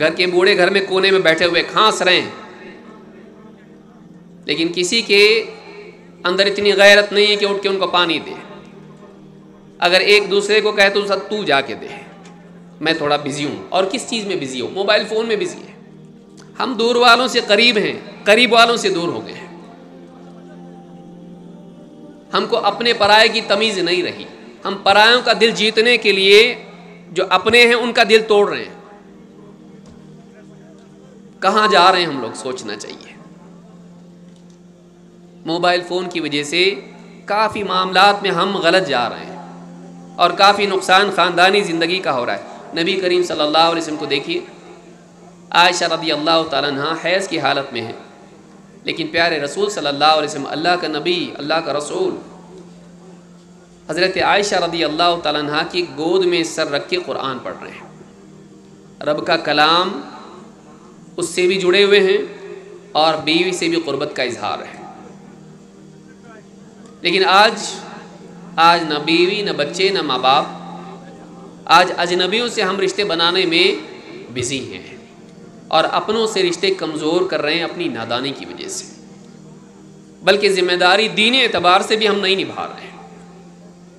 گھر کے بوڑھے گھر میں کونے میں بیٹھے ہوئے کھانس رہے ہیں، لیکن کسی کے اندر اتنی غیرت نہیں ہے کہ اٹھ کے ان کو پانی دے۔ اگر ایک دوسرے کو کہے تو جا کے دے، میں تھوڑا بزی ہوں۔ اور کس چیز میں بزی ہوں؟ موبائل فون میں بزی ہے۔ ہم دور والوں سے قریب ہیں، قریب والوں سے دور ہو گئے ہیں۔ ہم کو اپنے پرائے کی تمیز نہیں رہی۔ ہم پرایوں کا دل جیتنے کے لیے جو اپنے ہیں ان کا دل توڑ رہے ہیں۔ کہاں جا رہے ہیں ہم لوگ؟ سوچنا چاہیے۔ موبائل فون کی وجہ سے کافی معاملات میں ہم غلط جا رہے ہیں اور کافی نقصان خاندانی زندگی کا ہو رہا ہے۔ نبی کریم صلی اللہ علیہ وسلم کو دیکھیے، عائشہ رضی اللہ تعالیٰ عنہ حیض کی حالت میں ہے، لیکن پیارے رسول صلی اللہ علیہ وسلم، اللہ کا نبی، اللہ کا رسول، حضرت عائشہ رضی اللہ تعالیٰ عنہ کی گود میں سر رکھ کے قرآن پڑھ رہے ہیں۔ رب کا کلام اس سے بھی جڑے ہوئے ہیں اور بیوی سے بھی قربت کا اظہار ہے۔ لیکن آج نہ بیوی، نہ بچے، نہ ماں باپ، آج اجنبیوں سے ہم رشتے بنانے میں بزی ہیں اور اپنوں سے رشتے کمزور کر رہے ہیں اپنی نادانی کی وجہ سے، بلکہ ذمہ داری دینی اعتبار سے بھی ہم نہیں نبھا رہے ہیں۔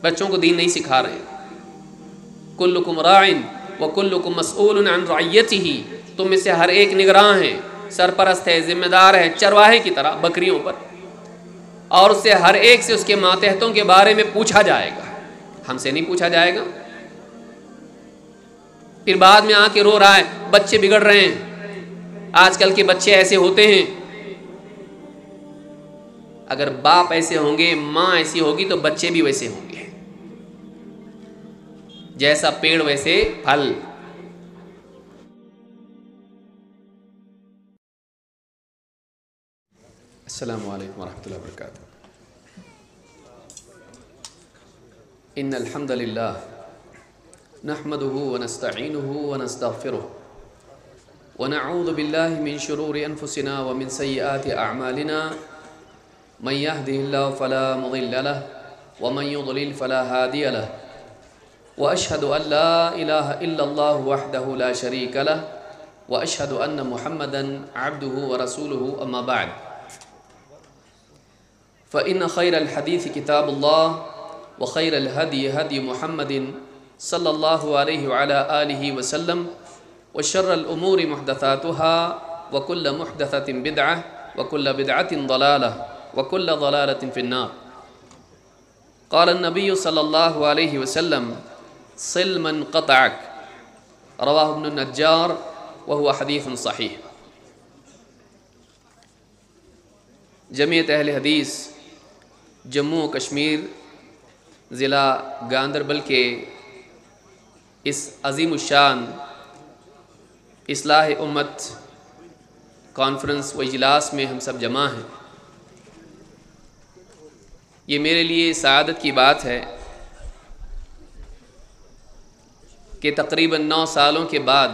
بچوں کو دین نہیں سکھا رہے ہیں۔ کلکم راعٍ وکلکم مسئول عن رعیتہ، تم میں سے ہر ایک نگراں ہے، سرپرست ہے، ذمہ دار ہے، چرواہے کی طرح بکریوں پر، اور اس سے ہر ایک سے اس کے ماتحتوں کے بارے میں پوچھا جائے گا۔ ہم سے نہیں پوچھا جائے گا؟ پھر بعد میں آ کے رو رہا ہے بچے بگڑ رہے ہیں، آج کل کے بچے ایسے ہوتے ہیں۔ اگر باپ ایسے ہوں گے، ماں ایسی ہوگی، تو بچے بھی ویسے ہوں گے۔ جیسا پیڑ ویسے پھل۔ السلام علیکم ورحمۃ اللہ وبرکاتہ۔ ان الحمد للہ نحمده ونستعینه ونستغفره ونعوذ باللہ من شرور انفسنا ومن سیئات اعمالنا، من يهده الله فلا مضل له ومن يضلل فلا هادي له، واشهد ان لا اله الا الله وحده لا شريك له، واشهد ان محمدا عبده ورسوله، اما بعد، فان خير الحديث كتاب الله، وخير الهدي هدي محمد صلى الله عليه وعلى آله وسلم، وشر الأمور محدثاتها، وكل محدثة بدعة، وكل بدعة ضلالة، وكل ضلالة في النار۔ قال النبي صلى الله عليه وسلم: صل من قطعك، رواه ابن النجار، وهو حديث صحيح۔ جمعیت اہل حدیث جموں و کشمیر ضلع گاندربل کے اس عظیم الشان اصلاح امت کانفرنس و اجلاس میں ہم سب جمع ہیں۔ یہ میرے لیے سعادت کی بات ہے کہ تقریباً 9 سالوں کے بعد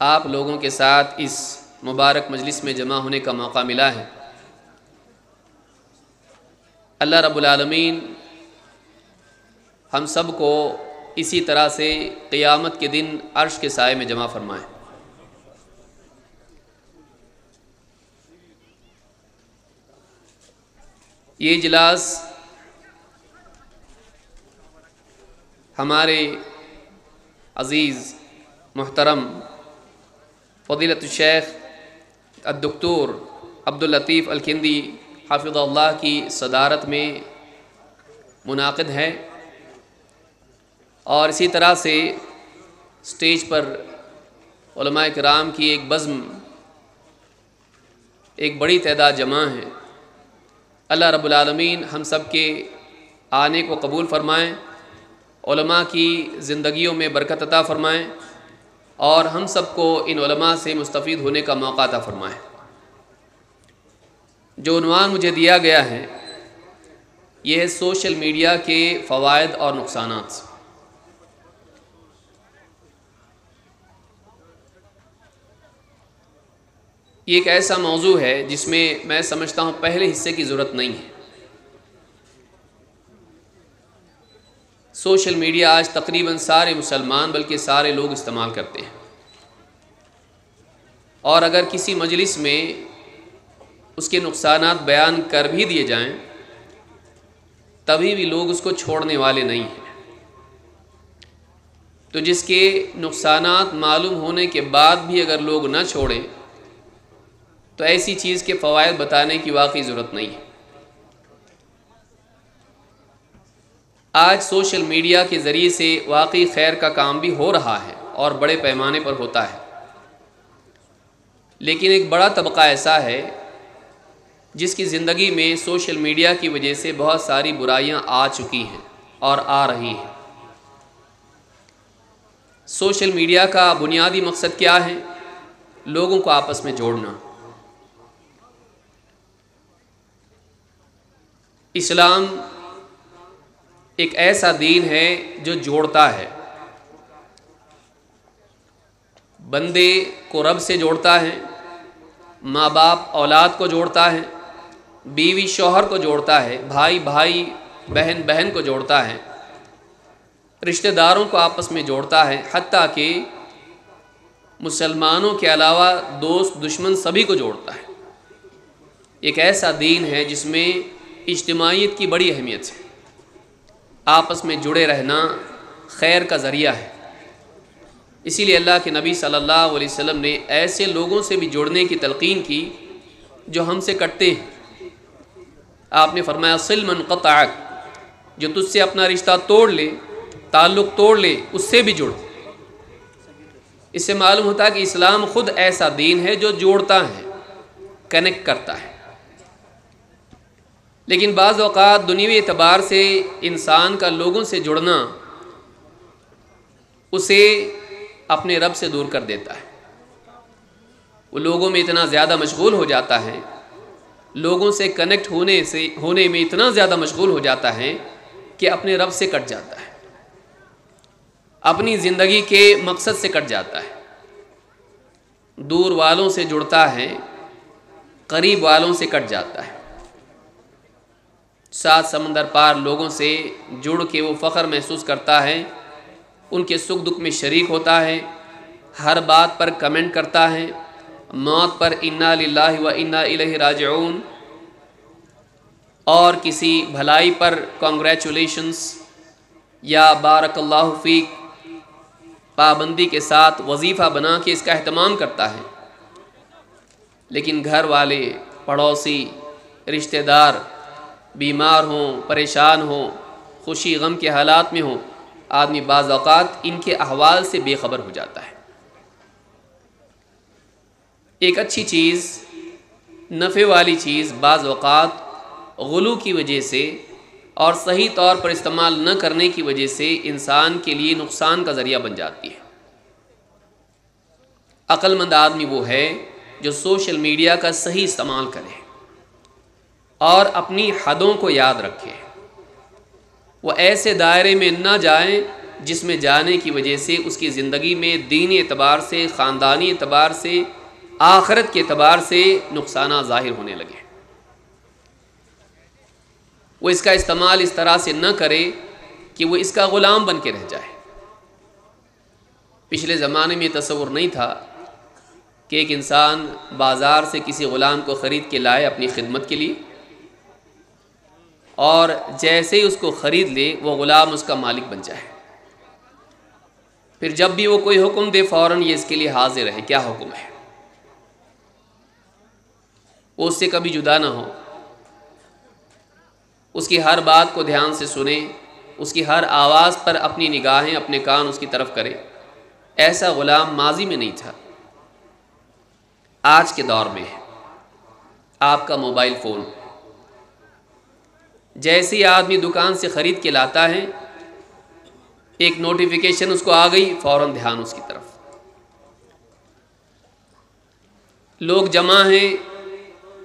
آپ لوگوں کے ساتھ اس مبارک مجلس میں جمع ہونے کا موقع ملا ہے۔ اللہ رب العالمین ہم سب کو اسی طرح سے قیامت کے دن عرش کے سائے میں جمع فرمائے۔ یہ اجلاس ہمارے عزیز محترم فضیلت الشیخ الدکتور عبداللطیف الکندی حافظ اللہ کی صدارت میں منعقد ہے، اور اسی طرح سے اسٹیج پر علماء کرام کی ایک بزم، ایک بڑی تعداد جمع ہے۔ اللہ رب العالمین ہم سب کے آنے کو قبول فرمائیں، علماء کی زندگیوں میں برکت عطا فرمائیں، اور ہم سب کو ان علماء سے مستفید ہونے کا موقع عطا فرمائیں۔ جو عنوان مجھے دیا گیا ہے یہ ہے سوشل میڈیا کے فوائد اور نقصانات۔ یہ ایک ایسا موضوع ہے جس میں میں سمجھتا ہوں پہلے حصے کی ضرورت نہیں ہے۔ سوشل میڈیا آج تقریباً سارے مسلمان بلکہ سارے لوگ استعمال کرتے ہیں۔ اور اگر کسی مجلس میں اس کے نقصانات بیان کر بھی دیے جائیں تبھی بھی لوگ اس کو چھوڑنے والے نہیں ہیں۔ تو جس کے نقصانات معلوم ہونے کے بعد بھی اگر لوگ نہ چھوڑیں تو ایسی چیز کے فوائد بتانے کی واقعی ضرورت نہیں ہے۔ آج سوشل میڈیا کے ذریعے سے واقعی خیر کا کام بھی ہو رہا ہے اور بڑے پیمانے پر ہوتا ہے، لیکن ایک بڑا طبقہ ایسا ہے جس کی زندگی میں سوشل میڈیا کی وجہ سے بہت ساری برائیاں آ چکی ہیں اور آ رہی ہیں۔ سوشل میڈیا کا بنیادی مقصد کیا ہے؟ لوگوں کو آپس میں جوڑنا۔ اسلام ایک ایسا دین ہے جو جوڑتا ہے، بندے کو رب سے جوڑتا ہے، ماں باپ اولاد کو جوڑتا ہے، بیوی شوہر کو جوڑتا ہے، بھائی بھائی بہن بہن کو جوڑتا ہے، رشتہ داروں کو آپس میں جوڑتا ہے، حتیٰ کہ مسلمانوں کے علاوہ دوست دشمن سبھی کو جوڑتا ہے۔ ایک ایسا دین ہے جس میں اجتماعیت کی بڑی اہمیت ہے، آپس میں جڑے رہنا خیر کا ذریعہ ہے۔ اسی لیے اللہ کے نبی صلی اللہ علیہ وسلم نے ایسے لوگوں سے بھی جڑنے کی تلقین کی جو ہم سے کٹتے ہیں۔ آپ نے فرمایا صل من قطعک، جو تجھ سے اپنا رشتہ توڑ لے، تعلق توڑ لے، اس سے بھی جڑ۔ اس سے معلوم ہوتا ہے کہ اسلام خود ایسا دین ہے جو جوڑتا ہے، کنیکٹ کرتا ہے۔ لیکن بعض اوقات دنیوی اعتبار سے انسان کا لوگوں سے جڑنا اسے اپنے رب سے دور کر دیتا ہے۔ وہ لوگوں میں اتنا زیادہ مشغول ہو جاتا ہے، لوگوں سے کنیکٹ ہونے میں اتنا زیادہ مشغول ہو جاتا ہے کہ اپنے رب سے کٹ جاتا ہے، اپنی زندگی کے مقصد سے کٹ جاتا ہے۔ دور والوں سے جڑتا ہے، قریب والوں سے کٹ جاتا ہے۔ سات سمندر پار لوگوں سے جڑ کے وہ فخر محسوس کرتا ہے، ان کے سکھ دکھ میں شریک ہوتا ہے، ہر بات پر کمنٹ کرتا ہے، موت پر انا للہ و انا الیہ راجعون، اور کسی بھلائی پر کانگریچولیشنز یا بارک اللہ فیک پابندی کے ساتھ وظیفہ بنا کے اس کا اہتمام کرتا ہے۔ لیکن گھر والے، پڑوسی، رشتہ دار بیمار ہوں، پریشان ہوں، خوشی غم کے حالات میں ہوں، آدمی بعض اوقات ان کے احوال سے بے خبر ہو جاتا ہے۔ ایک اچھی چیز، نفع والی چیز بعض اوقات غلو کی وجہ سے اور صحیح طور پر استعمال نہ کرنے کی وجہ سے انسان کے لیے نقصان کا ذریعہ بن جاتی ہے۔ عقل مند آدمی وہ ہے جو سوشل میڈیا کا صحیح استعمال کرے اور اپنی حدوں کو یاد رکھے۔ وہ ایسے دائرے میں نہ جائیں جس میں جانے کی وجہ سے اس کی زندگی میں دینی اعتبار سے، خاندانی اعتبار سے، آخرت کے اعتبار سے نقصانات ظاہر ہونے لگے۔ وہ اس کا استعمال اس طرح سے نہ کرے کہ وہ اس کا غلام بن کے رہ جائے۔ پچھلے زمانے میں یہ تصور نہیں تھا کہ ایک انسان بازار سے کسی غلام کو خرید کے لائے اپنی خدمت کے لیے، اور جیسے ہی اس کو خرید لے وہ غلام اس کا مالک بن جائے۔ پھر جب بھی وہ کوئی حکم دے فوراً یہ اس کے لیے حاضر ہے، کیا حکم ہے، وہ اس سے کبھی جدا نہ ہو، اس کی ہر بات کو دھیان سے سنے، اس کی ہر آواز پر اپنی نگاہیں، اپنے کان اس کی طرف کرے۔ ایسا غلام ماضی میں نہیں تھا، آج کے دور میں ہے۔ آپ کا موبائل فون، جیسے ہی آدمی دکان سے خرید کے لاتا ہے، ایک نوٹیفیکیشن اس کو آ گئی، فوراً دھیان اس کی طرف۔ لوگ جمع ہیں،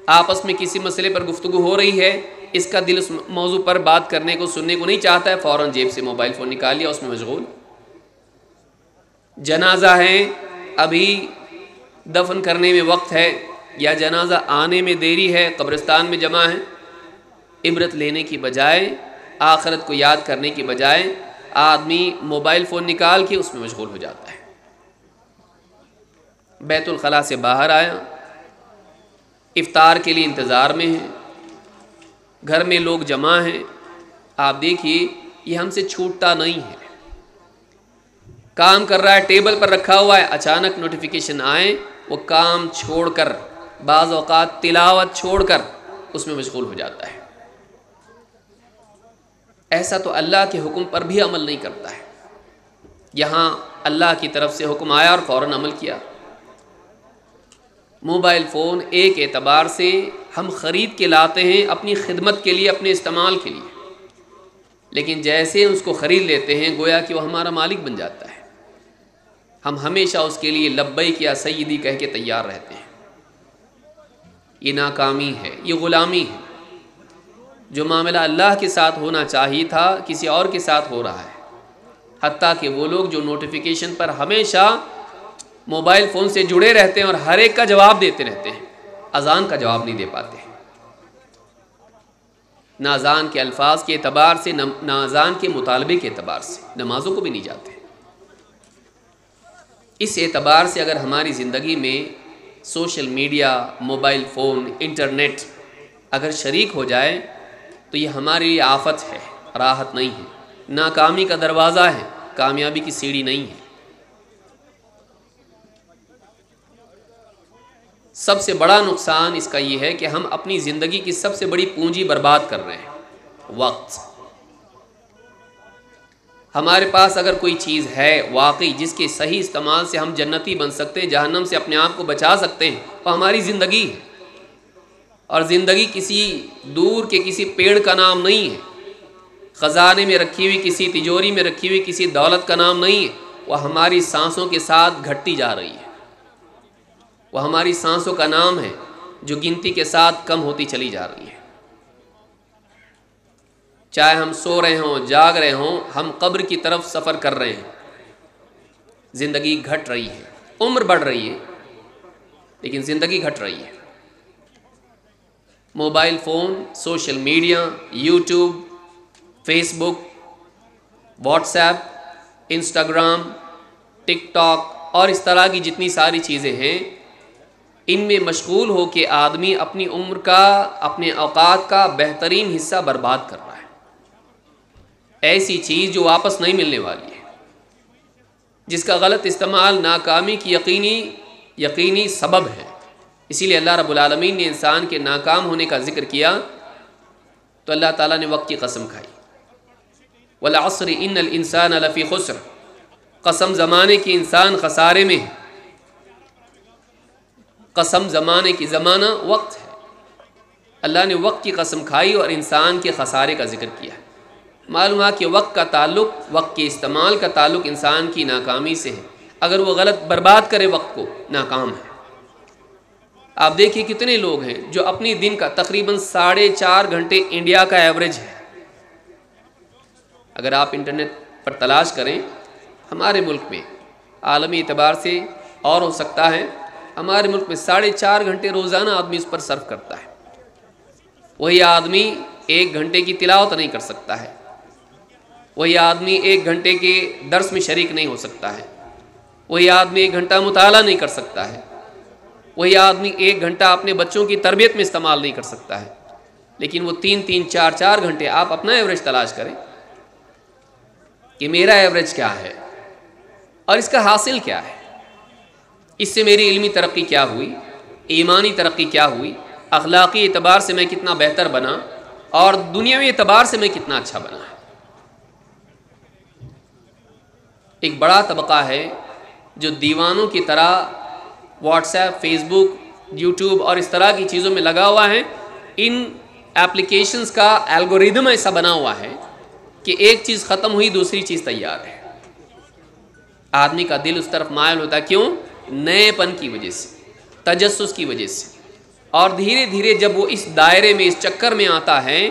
آپس میں کسی مسئلے پر گفتگو ہو رہی ہے، اس کا دل اس موضوع پر بات کرنے کو، سننے کو نہیں چاہتا ہے، فوراً جیب سے موبائل فون نکال لیا، اس میں مشغول۔ جنازہ ہے، ابھی دفن کرنے میں وقت ہے یا جنازہ آنے میں دیری ہے، قبرستان میں جمع ہے، عبرت لینے کی بجائے، آخرت کو یاد کرنے کی بجائے آدمی موبائل فون نکال کے اس میں مشغول ہو جاتا ہے۔ بیت الخلاء سے باہر آیا، افطار کے لیے انتظار میں ہیں، گھر میں لوگ جمع ہیں، آپ دیکھیے یہ ہم سے چھوٹتا نہیں ہے، کام کر رہا ہے، ٹیبل پر رکھا ہوا ہے، اچانک نوٹیفیکیشن آئے، وہ کام چھوڑ کر، بعض اوقات تلاوت چھوڑ کر اس میں مشغول ہو جاتا ہے۔ ایسا تو اللہ کے حکم پر بھی عمل نہیں کرتا ہے، یہاں اللہ کی طرف سے حکم آیا اور فوراً عمل کیا۔ موبائل فون ایک اعتبار سے ہم خرید کے لاتے ہیں اپنی خدمت کے لیے، اپنے استعمال کے لیے، لیکن جیسے اس کو خرید لیتے ہیں گویا کہ وہ ہمارا مالک بن جاتا ہے، ہم ہمیشہ اس کے لیے لبیک یا سیدی کہہ کے تیار رہتے ہیں۔ یہ ناکامی ہے، یہ غلامی ہے۔ جو معاملہ اللہ کے ساتھ ہونا چاہیے تھا کسی اور کے ساتھ ہو رہا ہے، حتیٰ کہ وہ لوگ جو نوٹیفیکیشن پر ہمیشہ موبائل فون سے جڑے رہتے ہیں اور ہر ایک کا جواب دیتے رہتے ہیں، اذان کا جواب نہیں دے پاتے، نہ اذان کے الفاظ کے اعتبار سے، نہ اذان کے مطالبے کے اعتبار سے، نمازوں کو بھی نہیں جاتے۔ اس اعتبار سے اگر ہماری زندگی میں social media, mobile phone, internet اگر شریک ہو جائے تو یہ ہمارے لیے آفت ہے، راحت نہیں ہے، ناکامی کا دروازہ ہے، کامیابی کی سیڑھی نہیں ہے۔ سب سے بڑا نقصان اس کا یہ ہے کہ ہم اپنی زندگی کی سب سے بڑی پونجی برباد کر رہے ہیں، وقت۔ ہمارے پاس اگر کوئی چیز ہے واقعی جس کے صحیح استعمال سے ہم جنتی بن سکتے ہیں، جہنم سے اپنے آپ کو بچا سکتے ہیں، وہ ہماری زندگی ہے۔ اور زندگی کسی دور کے کسی پیڑ کا نام نہیں ہے، خزانے میں رکھی ہوئی کسی تجوری میں رکھی ہوئی کسی دولت کا نام نہیں ہے، وہ ہماری سانسوں کے ساتھ گھٹتی جا رہی ہے، وہ ہماری سانسوں کا نام ہے جو گنتی کے ساتھ کم ہوتی چلی جا رہی ہے۔ چاہے ہم سو رہے ہوں، جاگ رہے ہوں، ہم قبر کی طرف سفر کر رہے ہیں، زندگی گھٹ رہی ہے، عمر بڑھ رہی ہے لیکن زندگی گھٹ رہی ہے۔ Mobile phone, social media, YouTube, Facebook, WhatsApp, Instagram, TikTok اور اس طرح کی جتنی ساری چیزیں ہیں، ان میں مشغول ہو کے آدمی اپنی عمر کا، اپنے اوقات کا بہترین حصہ برباد کر رہا ہے۔ ایسی چیز جو واپس نہیں ملنے والی ہے، جس کا غلط استعمال ناکامی کی یقینی سبب ہے۔ اسی لیے اللہ رب العالمین نے انسان کے ناکام ہونے کا ذکر کیا تو اللہ تعالیٰ نے وقت کی قسم کھائی، والعصر ان الانسان لفی خسر، قسم زمانے کی انسان خسارے میں ہے۔ قسم زمانے کی، زمانہ وقت ہے، اللہ نے وقت کی قسم کھائی اور انسان کے خسارے کا ذکر کیا۔ معلوم ہوا کہ وقت کا تعلق، وقت کے استعمال کا تعلق انسان کی ناکامی سے ہے۔ اگر وہ غلط برباد کرے وقت کو، ناکام ہے۔ آپ دیکھیے کتنے لوگ ہیں جو اپنی دن کا تقریباً 4.5 گھنٹے، انڈیا کا ایوریج ہے، اگر آپ انٹرنیٹ پر تلاش کریں، ہمارے ملک میں عالمی اعتبار سے اور ہو سکتا ہے، ہمارے ملک میں 4.5 گھنٹے روزانہ آدمی اس پر صرف کرتا ہے۔ وہی آدمی 1 گھنٹے کی تلاوت نہیں کر سکتا ہے، وہی آدمی 1 گھنٹے کے درس میں شریک نہیں ہو سکتا ہے، وہی آدمی 1 گھنٹہ مطالعہ نہیں کر سکتا ہے، وہی آدمی 1 گھنٹہ اپنے بچوں کی تربیت میں استعمال نہیں کر سکتا ہے، لیکن وہ 3-3، 4-4 گھنٹے، آپ اپنا ایوریج تلاش کریں کہ میرا ایوریج کیا ہے اور اس کا حاصل کیا ہے، اس سے میری علمی ترقی کیا ہوئی، ایمانی ترقی کیا ہوئی، اخلاقی اعتبار سے میں کتنا بہتر بنا اور دنیاوی اعتبار سے میں کتنا اچھا بنا۔ ایک بڑا طبقہ ہے جو دیوانوں کی طرح واٹس ایپ، فیس بک، یوٹیوب اور اس طرح کی چیزوں میں لگا ہوا ہے۔ ان ایپلیکیشنز کا الگوریدم ایسا بنا ہوا ہے کہ ایک چیز ختم ہوئی دوسری چیز تیار ہے، آدمی کا دل اس طرف مائل ہوتا ہے۔ کیوں؟ نئے پن کی وجہ سے، تجسس کی وجہ سے، اور دھیرے دھیرے جب وہ اس دائرے میں، اس چکر میں آتا ہے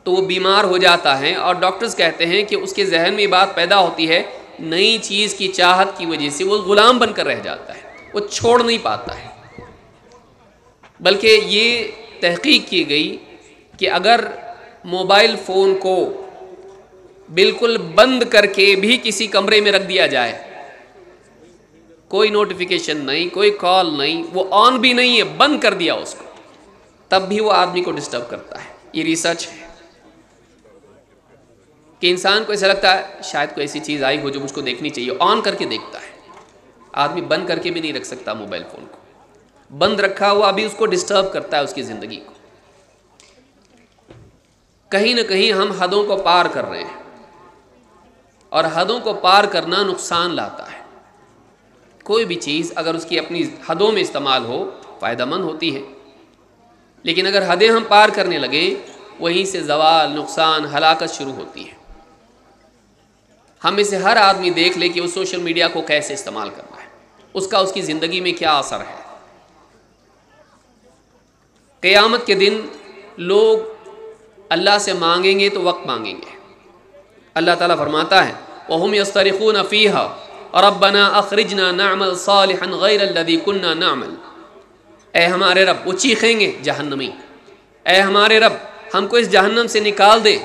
تو وہ بیمار ہو جاتا ہے، اور ڈاکٹرز کہتے ہیں کہ اس کے ذہن میں بات پیدا ہوتی ہے، نئی چیز کی چاہت کی وجہ سے وہ غلام بن کر رہ جاتا ہے، وہ چھوڑ نہیں پاتا ہے۔ بلکہ یہ تحقیق کی گئی کہ اگر موبائل فون کو بالکل بند کر کے بھی کسی کمرے میں رکھ دیا جائے کوئی نوٹیفیکیشن نہیں، کوئی کال نہیں، وہ آن بھی نہیں ہے، بند کر دیا اس کو، تب بھی وہ آدمی کو ڈسٹرب کرتا ہے۔ یہ ریسرچ ہے کہ انسان کو ایسا لگتا ہے شاید کوئی ایسی چیز آئی ہو جو مجھ کو دیکھنی چاہیے، آن کر کے دیکھتا ہے۔ آدمی بند کر کے بھی نہیں رکھ سکتا موبائل فون کو، بند رکھا ہوا ابھی اس کو ڈسٹرب کرتا ہے اس کی زندگی کو۔ کہیں نہ کہیں ہم حدوں کو پار کر رہے ہیں، اور حدوں کو پار کرنا نقصان لاتا ہے۔ کوئی بھی چیز اگر اس کی اپنی حدوں میں استعمال ہو فائدہ مند ہوتی ہے، لیکن اگر حدیں ہم پار کرنے لگے وہیں سے زوال، نقصان، ہلاکت شروع ہوتی ہے۔ ہم میں سے ہر آدمی دیکھ لے کہ وہ سوشل میڈیا کو کیسے استعمال کرنا ہے، اس کا اس کی زندگی میں کیا اثر ہے۔ قیامت کے دن لوگ اللہ سے مانگیں گے تو وقت مانگیں گے۔ اللہ تعالیٰ فرماتا ہے وَهُمْ يَصْطَرِخُونَ فِيهَا رَبَّنَا أَخْرِجْنَا نَعْمَلْ صَالِحًا غَيْرَ الَّذِي كُنَّا نَعْمَلْ۔ اے ہمارے رب، وہ چیخیں گے جہنمی، اے ہمارے رب ہم کو اس جہنم سے نکال دے۔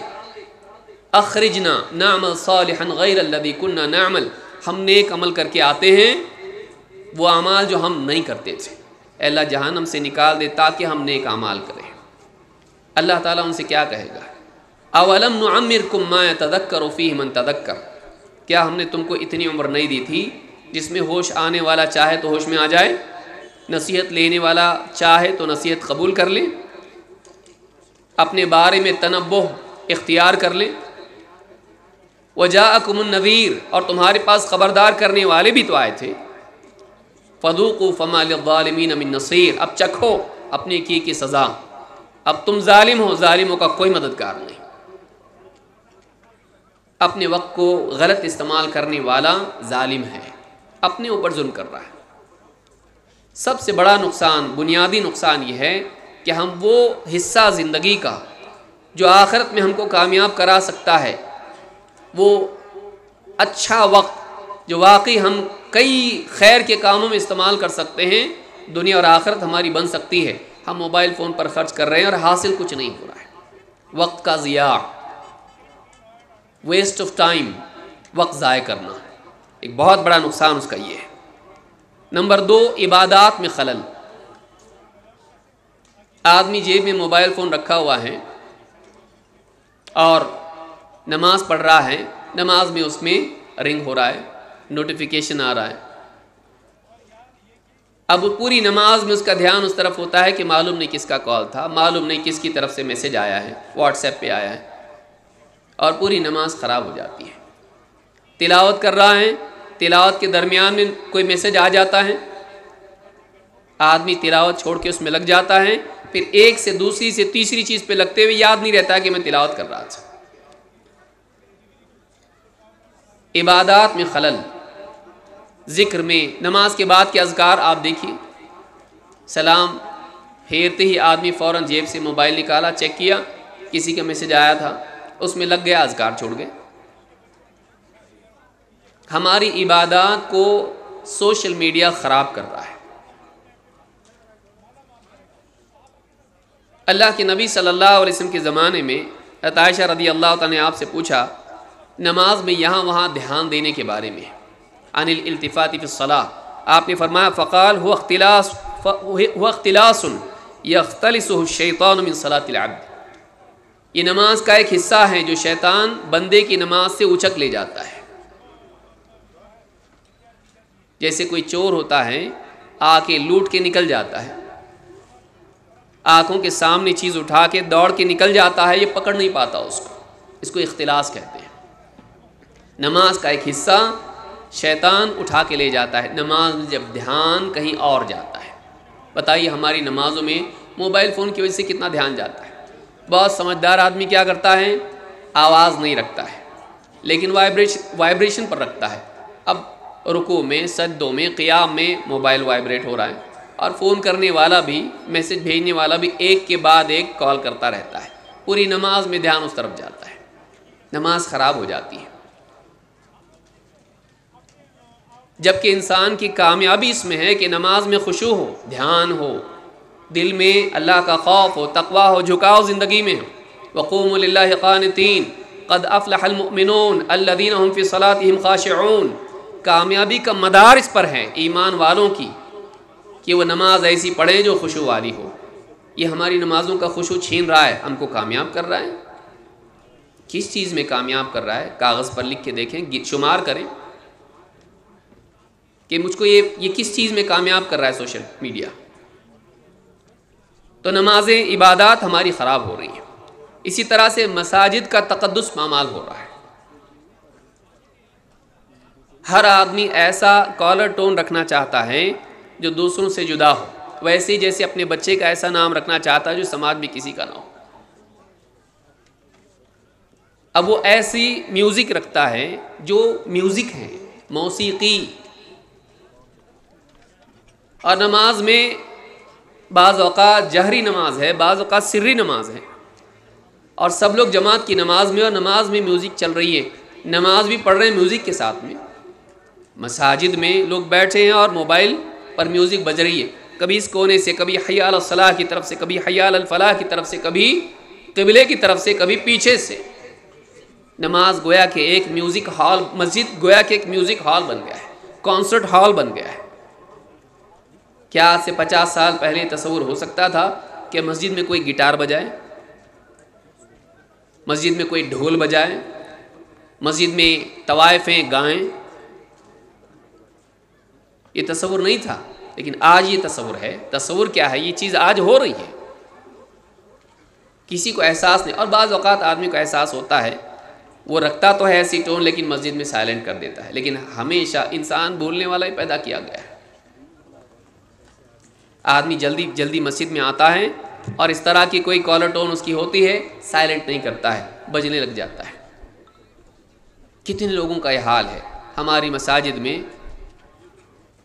اخرجنا نعمل صالحا غیر الذی كنا نعمل، ہم نیک عمل کر کے آتے ہیں وہ اعمال جو ہم نہیں کرتے تھے، اے اللہ جہنم سے نکال دے تاکہ ہم نیک اعمال کریں۔ اللہ تعالیٰ ان سے کیا کہے گا؟ اولم نعمرکم ما یتذکر فیہ من تذکر، کیا ہم نے تم کو اتنی عمر نہیں دی تھی جس میں ہوش آنے والا چاہے تو ہوش میں آ جائے، نصیحت لینے والا چاہے تو نصیحت قبول کر لیں، اپنے بارے میں تنبہ اختیار کر لیں۔ وجاءکم النذیر، اور تمہارے پاس خبردار کرنے والے بھی تو آئے تھے۔ فذوقوا فما للظالمین من نصیر، اب چکھو اپنے کی سزا، اب تم ظالم ہو، ظالموں کا کوئی مددگار نہیں۔ اپنے وقت کو غلط استعمال کرنے والا ظالم ہے، اپنے اوپر ظلم کر رہا ہے۔ سب سے بڑا نقصان، بنیادی نقصان یہ ہے کہ ہم وہ حصہ زندگی کا جو آخرت میں ہم کو کامیاب کرا سکتا ہے، وہ اچھا وقت جو واقعی ہم کئی خیر کے کاموں میں استعمال کر سکتے ہیں، دنیا اور آخرت ہماری بن سکتی ہے، ہم موبائل فون پر خرچ کر رہے ہیں اور حاصل کچھ نہیں ہو رہا ہے۔ وقت کا ضیاع، ویسٹ آف ٹائم، وقت ضائع کرنا، ایک بہت بڑا نقصان اس کا یہ ہے۔ نمبر 2، عبادات میں خلل۔ آدمی جیب میں موبائل فون رکھا ہوا ہے اور نماز پڑھ رہا ہے، نماز میں اس میں رنگ ہو رہا ہے، نوٹیفیکیشن آ رہا ہے، اب پوری نماز میں اس کا دھیان اس طرف ہوتا ہے کہ معلوم نہیں کس کا کال تھا، معلوم نہیں کس کی طرف سے میسج آیا ہے، واٹس ایپ پہ آیا ہے، اور پوری نماز خراب ہو جاتی ہے۔ تلاوت کر رہا ہے، تلاوت کے درمیان میں کوئی میسج آ جاتا ہے، آدمی تلاوت چھوڑ کے اس میں لگ جاتا ہے، پھر ایک سے دوسری سے تیسری چیز پہ لگتے ہوئے یاد نہیں رہتا کہ میں تلاوت کر رہا تھا۔ عبادات میں خلل، ذکر میں، نماز کے بعد کے اذکار آپ دیکھیے، سلام پھیرتے ہی آدمی فوراً جیب سے موبائل نکالا، چیک کیا کسی کا میسج آیا تھا، اس میں لگ گیا، اذکار چھوڑ گئے۔ ہماری عبادات کو سوشل میڈیا خراب کر رہا ہے۔ اللہ کے نبی صلی اللہ علیہ وسلم کے زمانے میں حضرت عائشہ رضی اللہ تعالیٰ نے آپ سے پوچھا نماز میں یہاں وہاں دھیان دینے کے بارے میں، عن الالتفات فی الصلاۃ، آپ نے فرمایا فقال هو اختلاس یختلسہ الشیطان من صلاۃ العبد، یہ نماز کا ایک حصہ ہے جو شیطان بندے کی نماز سے اچک لے جاتا ہے۔ جیسے کوئی چور ہوتا ہے، آ کے لوٹ کے نکل جاتا ہے، آنکھوں کے سامنے چیز اٹھا کے دوڑ کے نکل جاتا ہے، یہ پکڑ نہیں پاتا اس کو اختلاس کہتے ہیں۔ نماز کا ایک حصہ شیطان اٹھا کے لے جاتا ہے، نماز میں جب دھیان کہیں اور جاتا ہے۔ بتائیے ہماری نمازوں میں موبائل فون کی وجہ سے کتنا دھیان جاتا ہے۔ بہت سمجھدار آدمی کیا کرتا ہے، آواز نہیں رکھتا ہے لیکن وائبریشن پر رکھتا ہے۔ اب رکوع میں، سجدوں میں، قیام میں موبائل وائبریٹ ہو رہا ہے، اور فون کرنے والا بھی، میسج بھیجنے والا بھی ایک کے بعد ایک کال کرتا رہتا ہے، پوری نماز میں دھیان اس طرف جاتا ہے، نماز خراب ہو جاتی ہے۔ جبکہ انسان کی کامیابی اس میں ہے کہ نماز میں خشوع ہو، دھیان ہو، دل میں اللہ کا خوف ہو، تقویٰ ہو، جھکاؤ زندگی میں ہو۔ وقوموا للہ قانتین قد افلح المؤمنون الذین هم فی صلاتهم خاشعون، کامیابی کا مدار اس پر ہے ایمان والوں کی کہ وہ نماز ایسی پڑھیں جو خشوع والی ہو. یہ ہماری نمازوں کا خشوع چھین رہا ہے, ہم کو کامیاب کر رہا ہے. کس چیز میں کامیاب کر رہا ہے؟ کاغذ پر لکھ کے دیکھیں, شمار کریں کہ مجھ کو یہ کس چیز میں کامیاب کر رہا ہے سوشل میڈیا. تو نمازیں, عبادات ہماری خراب ہو رہی ہیں. اسی طرح سے مساجد کا تقدس پامال ہو رہا ہے. ہر آدمی ایسا کالر ٹون رکھنا چاہتا ہے جو دوسروں سے جدا ہو, ویسے جیسے اپنے بچے کا ایسا نام رکھنا چاہتا ہے جو سماج میں کسی کا نہ ہو. اب وہ ایسی میوزک رکھتا ہے جو میوزک ہے, موسیقی. اور نماز میں بعض اوقات جہری نماز ہے, بعض اوقات سری نماز ہے, اور سب لوگ جماعت کی نماز میں, اور نماز میں میوزک چل رہی ہے, نماز بھی پڑھ رہے ہیں میوزک کے ساتھ میں. مساجد میں لوگ بیٹھے ہیں اور موبائل پر میوزک بج رہی ہے, کبھی اس کونے سے, کبھی حی علی الصلاح کی طرف سے, کبھی حی علی الفلاح کی طرف سے, کبھی قبلے کی طرف سے, کبھی پیچھے سے. نماز گویا کہ ایک میوزک ہال, مسجد گویا کہ ایک میوزک ہال بن گیا ہے, کانسرٹ ہال بن گیا ہے. کیا آج سے 50 سال پہلے تصور ہو سکتا تھا کہ مسجد میں کوئی گٹار بجائے, مسجد میں کوئی ڈھول بجائے, مسجد میں طوائفیں گائیں؟ یہ تصور نہیں تھا, لیکن آج یہ تصور ہے. تصور کیا ہے؟ یہ چیز آج ہو رہی ہے, کسی کو احساس نہیں. اور بعض اوقات آدمی کو احساس ہوتا ہے, وہ رکھتا تو ہے ایسی ٹون, لیکن مسجد میں سائلنٹ کر دیتا ہے. لیکن ہمیشہ انسان بولنے والا ہی پیدا کیا گیا ہے. آدمی جلدی جلدی مسجد میں آتا ہے, اور اس طرح کی کوئی کالر ٹون اس کی ہوتی ہے, سائلنٹ نہیں کرتا ہے, بجنے لگ جاتا ہے. کتنے لوگوں کا یہ حال ہے. ہماری مساجد میں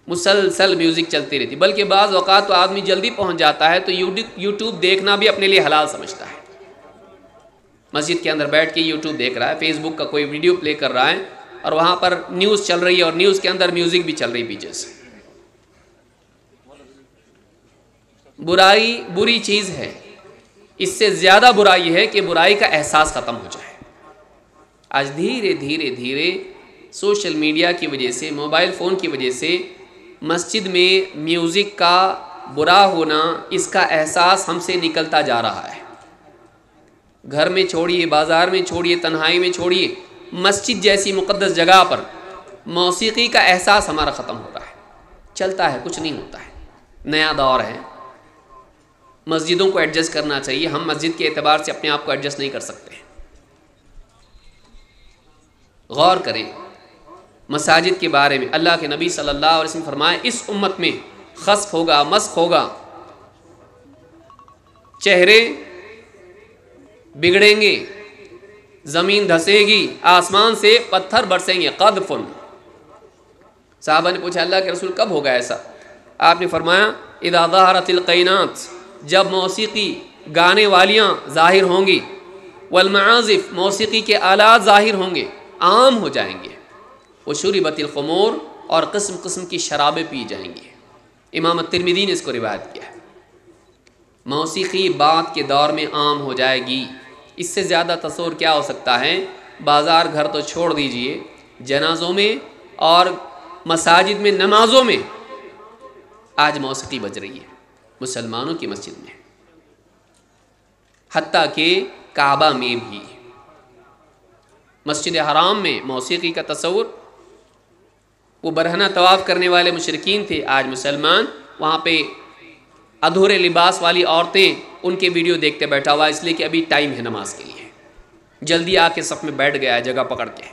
مسلسل میوزک چلتی رہتی, بلکہ بعض اوقات تو آدمی جلدی پہنچ جاتا ہے تو یوٹیوب دیکھنا بھی اپنے لیے حلال سمجھتا ہے. مسجد کے اندر بیٹھ کے یوٹیوب دیکھ رہا ہے, فیس بک کا کوئی ویڈیو پلے کر رہا ہے, اور وہاں پر نیوز چل رہی ہے, اور نیوز کے اندر میوزک بھی چل رہی پیچھے سے. برائی بری چیز ہے. اس سے زیادہ برائی ہے کہ برائی کا احساس ختم ہو جائے. آج دھیرے دھیرے دھیرے سوشل میڈیا کی وجہ سے, موبائل فون کی وجہ سے مسجد میں میوزک کا برا ہونا, اس کا احساس ہم سے نکلتا جا رہا ہے. گھر میں چھوڑیے, بازار میں چھوڑیے, تنہائی میں چھوڑیے, مسجد جیسی مقدس جگہ پر موسیقی کا احساس ہمارا ختم ہو رہا ہے. چلتا ہے, کچھ نہیں ہوتا ہے. نیا دور ہے, مسجدوں کو ایڈجسٹ کرنا چاہیے. ہم مسجد کے اعتبار سے اپنے آپ کو ایڈجسٹ نہیں کر سکتے. غور کریں مساجد کے بارے میں. اللہ کے نبی صلی اللہ علیہ وسلم فرمائے, اس امت میں خسف ہوگا, مسخ ہوگا, چہرے بگڑیں گے, زمین دھسے گی, آسمان سے پتھر برسیں گے. قذف. صحابہ نے پوچھا, اللہ کے رسول کب ہوگا ایسا؟ آپ نے فرمایا, اذا ظہرت القینات, جب موسیقی گانے والیاں ظاہر ہوں گی, والمعازف, موسیقی کے آلات ظاہر ہوں گے, عام ہو جائیں گے. وشربت الخمور, اور قسم قسم کی شرابیں پی جائیں گی. امام ترمذی نے اس کو روایت کیا ہے. موسیقی بعد کے دور میں عام ہو جائے گی. اس سے زیادہ تصور کیا ہو سکتا ہے؟ بازار گھر تو چھوڑ دیجئے, جنازوں میں اور مساجد میں, نمازوں میں آج موسیقی بج رہی ہے, مسلمانوں کی مسجد میں. حتیٰ کہ کعبہ میں بھی, مسجد حرام میں موسیقی کا تصور. وہ برہنہ طواف کرنے والے مشرکین تھے, آج مسلمان وہاں پہ ادھورے لباس والی عورتیں ان کے ویڈیو دیکھتے بیٹھا ہوا, اس لیے کہ ابھی ٹائم ہے نماز کے لیے, جلدی آ کے صف میں بیٹھ گیا ہے جگہ پکڑ کے.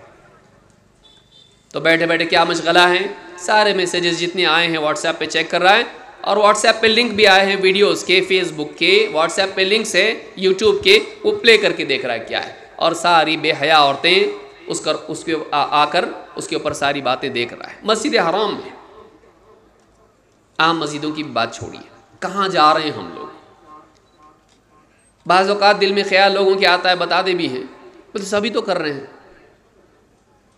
تو بیٹھے بیٹھے کیا مشغلہ ہیں, سارے میسیجز جتنے آئے ہیں واٹس ایپ پہ چیک کر رہا ہے, اور واٹس ایپ پہ لنک بھی آئے ہیں ویڈیوز کے, فیس بک کے, واٹس ایپ پہ لنکس ہے, یوٹیوب کے, وہ پلے کر کے دیکھ رہا ہے کیا ہے. اور ساری بے حیا عورتیں اس کے آ کر اس کے اوپر ساری باتیں دیکھ رہا ہے. مسجد حرام میں, عام مسجدوں کی بات چھوڑیے, کہاں جا رہے ہیں ہم لوگ؟ بعض اوقات دل میں خیال لوگوں کے آتا ہے, بتاتے بھی ہیں, تو سبھی تو کر رہے ہیں,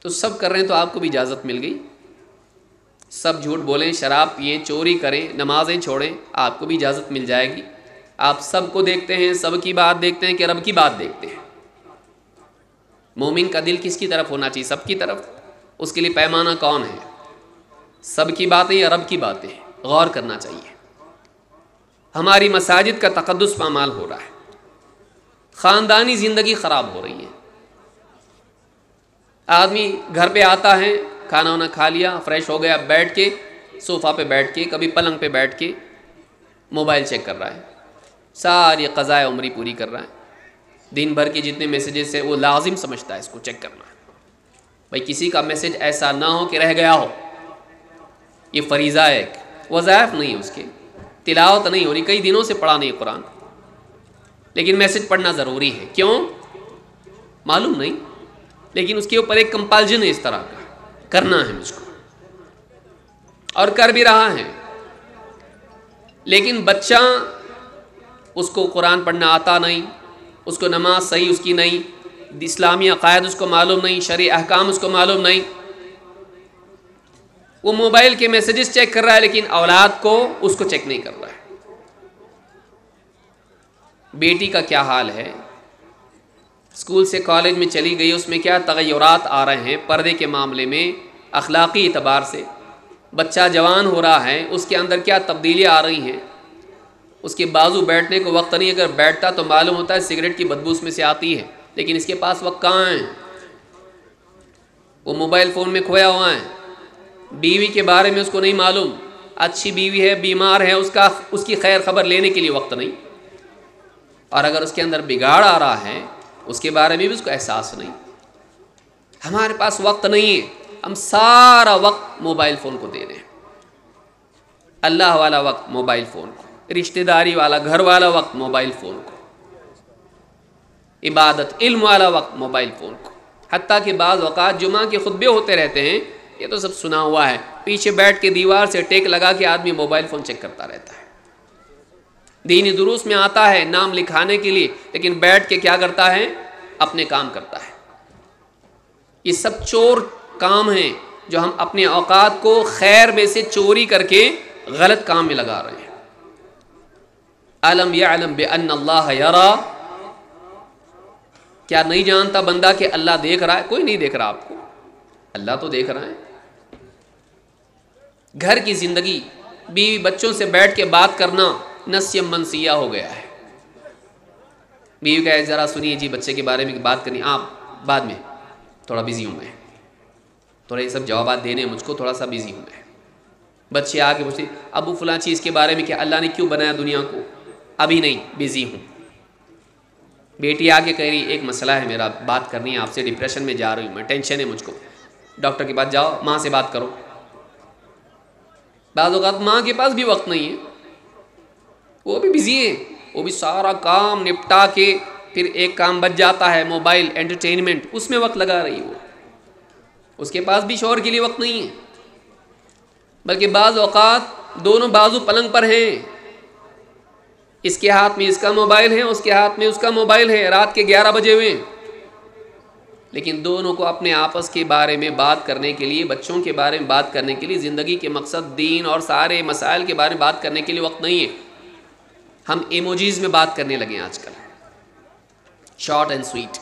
تو سب کر رہے ہیں تو آپ کو بھی اجازت مل گئی. سب جھوٹ بولیں, شراب پئیں, چوری کریں, نمازیں چھوڑیں, آپ کو بھی اجازت مل جائے گی. آپ سب کو دیکھتے ہیں, سب کی بات دیکھتے ہیں کہ رب کی بات دیکھتے ہیں. مومن کا دل کس کی طرف ہونا چاہیے؟ سب کی طرف. اس کے لیے پیمانہ کون ہے؟ سب کی باتیں یا رب کی باتیں؟ غور کرنا چاہیے. ہماری مساجد کا تقدس پامال ہو رہا ہے، خاندانی زندگی خراب ہو رہی ہے. آدمی گھر پہ آتا ہے، کھانا وانا کھا لیا، فریش ہو گیا، بیٹھ کے صوفہ پہ بیٹھ کے، کبھی پلنگ پہ بیٹھ کے موبائل چیک کر رہا ہے، ساری قضائے عمری پوری کر رہا ہے. دن بھر کے جتنے میسیجز ہیں وہ لازم سمجھتا ہے اس کو چیک کرنا ہے. بھائی کسی کا میسیج ایسا نہ ہو کہ رہ گیا ہو. یہ فریضہ ہے، وظائف نہیں ہے اس کے، تلاوت نہیں ہو رہی، کئی دنوں سے پڑھا نہیں قرآن، لیکن میسیج پڑھنا ضروری ہے. کیوں معلوم نہیں، لیکن اس کے اوپر ایک کمپلژن ہے اس طرح کا، کرنا ہے مجھ کو، اور کر بھی رہا ہے. لیکن بچہ، اس کو قرآن پڑھنا آتا نہیں، اس کو نماز صحیح اس کی نہیں، اسلامی عقائد اس کو معلوم نہیں، شرعی احکام اس کو معلوم نہیں، وہ موبائل کے میسیجز چیک کر رہا ہے، لیکن اولاد کو اس کو چیک نہیں کر رہا ہے. بیٹی کا کیا حال ہے، اسکول سے کالج میں چلی گئی، اس میں کیا تغیرات آ رہے ہیں پردے کے معاملے میں، اخلاقی اعتبار سے. بچہ جوان ہو رہا ہے، اس کے اندر کیا تبدیلیاں آ رہی ہیں. اس کے بازو بیٹھنے کو وقت نہیں، اگر بیٹھتا تو معلوم ہوتا ہے سگریٹ کی بدبو اس میں سے آتی ہے، لیکن اس کے پاس وقت کہاں ہے، وہ موبائل فون میں کھویا ہوا ہے. بیوی کے بارے میں اس کو نہیں معلوم، اچھی بیوی ہے، بیمار ہے، اس کی خیر خبر لینے کے لیے وقت نہیں. اور اگر اس کے اندر بگاڑ آ رہا ہے اس کے بارے میں بھی اس کو احساس نہیں. ہمارے پاس وقت نہیں ہے، ہم سارا وقت موبائل فون کو دے رہے ہیں. اللہ والا وقت موبائل فون کو، رشتہ داری والا گھر والا وقت موبائل فون کو، عبادت علم والا وقت موبائل فون کو. حتیٰ کہ بعض اوقات جمعہ کے خطبے ہوتے رہتے ہیں، یہ تو سب سنا ہوا ہے، پیچھے بیٹھ کے دیوار سے ٹیک لگا کے آدمی موبائل فون چیک کرتا رہتا ہے. دینی دروس میں آتا ہے نام لکھانے کے لیے، لیکن بیٹھ کے کیا کرتا ہے، اپنے کام کرتا ہے. یہ سب چور کام ہیں جو ہم اپنے اوقات کو خیر میں سے چوری کر کے غلط کام میں لگا رہے ہیں. الم یعلم بان اللہ یرا، کیا نہیں جانتا بندہ کہ اللہ دیکھ رہا ہے؟ کوئی نہیں دیکھ رہا آپ کو، اللہ تو دیکھ رہا ہے. گھر کی زندگی، بیوی بچوں سے بیٹھ کے بات کرنا نسیہ منسیہ ہو گیا ہے. بیوی کہے ذرا سنیے جی بچے کے بارے میں بات کرنی، آپ بعد میں، تھوڑا بزی ہوں میں، تھوڑا یہ سب جوابات دینے مجھ کو، تھوڑا سا بزی ہوں میں. بچے آ کے پوچھتے ابو فلاں چیز کے بارے میں کہ اللہ نے کیوں بنایا دنیا کو، ابھی نہیں، بزی ہوں. بیٹی آ کے کہہ رہی ایک مسئلہ ہے میرا، بات کرنی ہے آپ سے، ڈپریشن میں جا رہی ہوں میں، ٹینشن ہے مجھ کو، ڈاکٹر کے پاس جاؤ، ماں سے بات کرو. بعض اوقات ماں کے پاس بھی وقت نہیں ہے، وہ بھی بزی ہے، وہ بھی سارا کام نپٹا کے پھر ایک کام بچ جاتا ہے موبائل انٹرٹینمنٹ، اس میں وقت لگا رہی، وہ اس کے پاس بھی شوہر کے لیے وقت نہیں ہے. بلکہ بعض اوقات دونوں بازو پلنگ پر ہیں، اس کے ہاتھ میں اس کا موبائل ہے، اس کے ہاتھ میں اس کا موبائل ہے، رات کے 11 بجے ہوئے، لیکن دونوں کو اپنے آپس کے بارے میں بات کرنے کے لیے، بچوں کے بارے میں بات کرنے کے لیے، زندگی کے مقصد دین اور سارے مسائل کے بارے میں بات کرنے کے لیے وقت نہیں ہے. ہم ایموجیز میں بات کرنے لگے ہیں آج کل، شارٹ اینڈ سویٹ.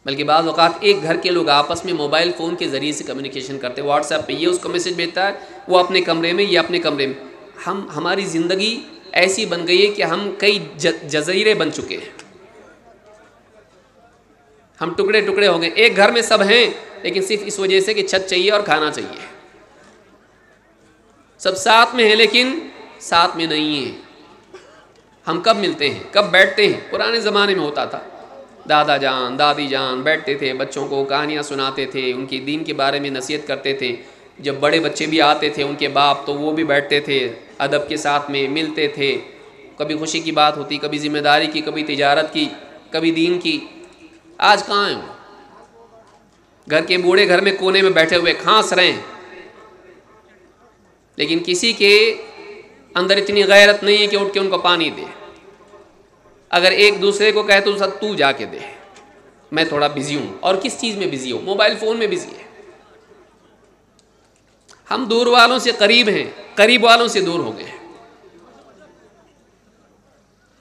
بلکہ بعض اوقات ایک گھر کے لوگ آپس میں موبائل فون کے ذریعے سے کمیونیکیشن کرتے ہیں، واٹس ایپ پہ یہ اس کو میسج بھیجتا ہے، وہ اپنے کمرے میں، یہ اپنے کمرے میں. ہماری زندگی ایسی بن گئی ہے کہ ہم کئی جزیرے بن چکے ہیں، ہم ٹکڑے ٹکڑے ہو گئے. ایک گھر میں سب ہیں، لیکن صرف اس وجہ سے کہ چھت چاہیے اور کھانا چاہیے. سب ساتھ میں ہیں لیکن ساتھ میں نہیں ہیں. ہم کب ملتے ہیں، کب بیٹھتے ہیں؟ پرانے زمانے میں ہوتا تھا، دادا جان دادی جان بیٹھتے تھے، بچوں کو کہانیاں سناتے تھے، ان کی دین کے بارے میں نصیحت کرتے تھے. جب بڑے بچے بھی آتے تھے ان کے باپ، تو وہ بھی بیٹھتے تھے ادب کے ساتھ میں، ملتے تھے. کبھی خوشی کی بات ہوتی، کبھی ذمہ داری کی، کبھی تجارت کی، کبھی دین کی. آج کہاں ہیں وہ؟ گھر کے بوڑھے گھر میں کونے میں بیٹھے ہوئے کھانس رہے ہیں، لیکن کسی کے اندر اتنی غیرت نہیں ہے کہ اٹھ کے ان کو پانی دے. اگر ایک دوسرے کو کہے تو جا کے دے، میں تھوڑا بزی ہوں. اور کس چیز میں بزی ہو؟ موبائل فون میں بزی ہے. ہم دور والوں سے قریب ہیں، قریب والوں سے دور ہو گئے ہیں.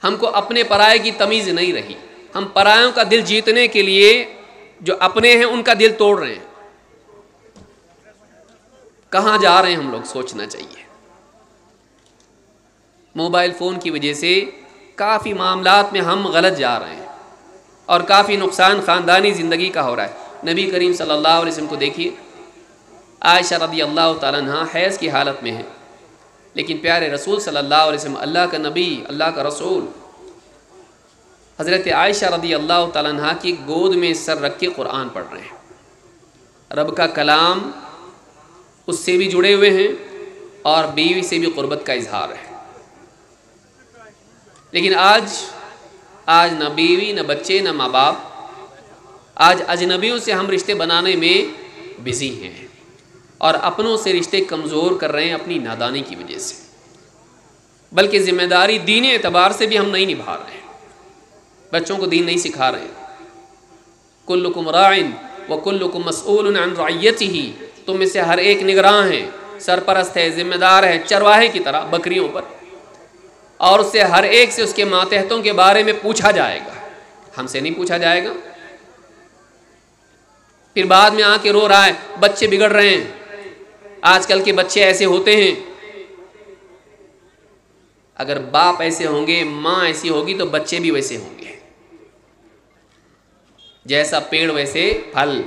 ہم کو اپنے پرائے کی تمیز نہیں رہی. ہم پرایوں کا دل جیتنے کے لیے جو اپنے ہیں ان کا دل توڑ رہے ہیں. کہاں جا رہے ہیں ہم لوگ سوچنا چاہیے۔ موبائل فون کی وجہ سے کافی معاملات میں ہم غلط جا رہے ہیں اور کافی نقصان خاندانی زندگی کا ہو رہا ہے۔ نبی کریم صلی اللہ علیہ وسلم کو دیکھیے، عائشہ رضی اللہ تعالیٰ عنہ حیض کی حالت میں ہے، لیکن پیارے رسول صلی اللہ علیہ وسلم، اللہ کا نبی، اللہ کا رسول، حضرت عائشہ رضی اللہ تعالیٰ عنہ کی گود میں سر رکھ کے قرآن پڑھ رہے ہیں۔ رب کا کلام اس سے بھی جڑے ہوئے ہیں اور بیوی سے بھی قربت کا اظہار ہے۔ لیکن آج نہ بیوی، نہ بچے، نہ ماں باپ، آج اجنبیوں سے ہم رشتے بنانے میں بزی ہیں اور اپنوں سے رشتے کمزور کر رہے ہیں اپنی نادانی کی وجہ سے، بلکہ ذمہ داری دینی اعتبار سے بھی ہم نہیں نبھا رہے ہیں، بچوں کو دین نہیں سکھا رہے ہیں۔ کلکم راعٍ وکلکم مسئول عن رعیتہ، تم میں سے ہر ایک نگراں ہے، سرپرست ہے، ذمہ دار ہے، چرواہے کی طرح بکریوں پر، اور اس سے ہر ایک سے اس کے ماتحتوں کے بارے میں پوچھا جائے گا۔ ہم سے نہیں پوچھا جائے گا؟ پھر بعد میں آ کے رو رہا ہے بچے بگڑ رہے ہیں، آج کل کے بچے ایسے ہوتے ہیں۔ اگر باپ ایسے ہوں گے، ماں ایسی ہوگی، تو بچے بھی ویسے ہوں گے، جیسا پیڑ ویسے پھل۔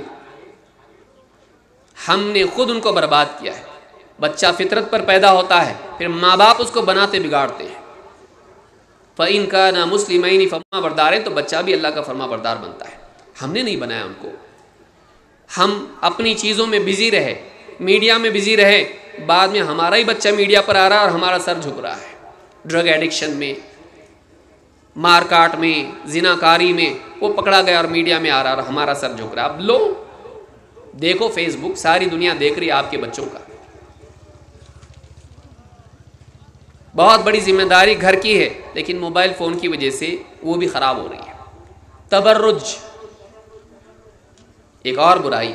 ہم نے خود ان کو برباد کیا ہے۔ بچہ فطرت پر پیدا ہوتا ہے، پھر ماں باپ اس کو بناتے بگاڑتے ہیں۔ فَإِن كَانَا مُسْلِمَيْنِ فرما بردار ہے تو بچہ بھی اللہ کا فرما بردار بنتا ہے۔ ہم نے نہیں بنایا ان کو، ہم اپنی چیزوں میں بزی رہے، میڈیا میں بزی رہے، بعد میں ہمارا ہی بچہ میڈیا پر آ رہا ہے اور ہمارا سر جھک رہا ہے، ڈرگ ایڈکشن میں، مار کاٹ میں، زنا کاری میں، وہ پکڑا گیا اور میڈیا میں آ رہا اور ہمارا سر جھک رہا ہے۔ اب لو دیکھو فیس بک، ساری دنیا دیکھ رہی ہے آپ کے بچوں کا۔ بہت بڑی ذمہ داری گھر کی ہے، لیکن موبائل فون کی وجہ سے وہ بھی خراب ہو رہی ہے۔ تبرج ایک اور برائی،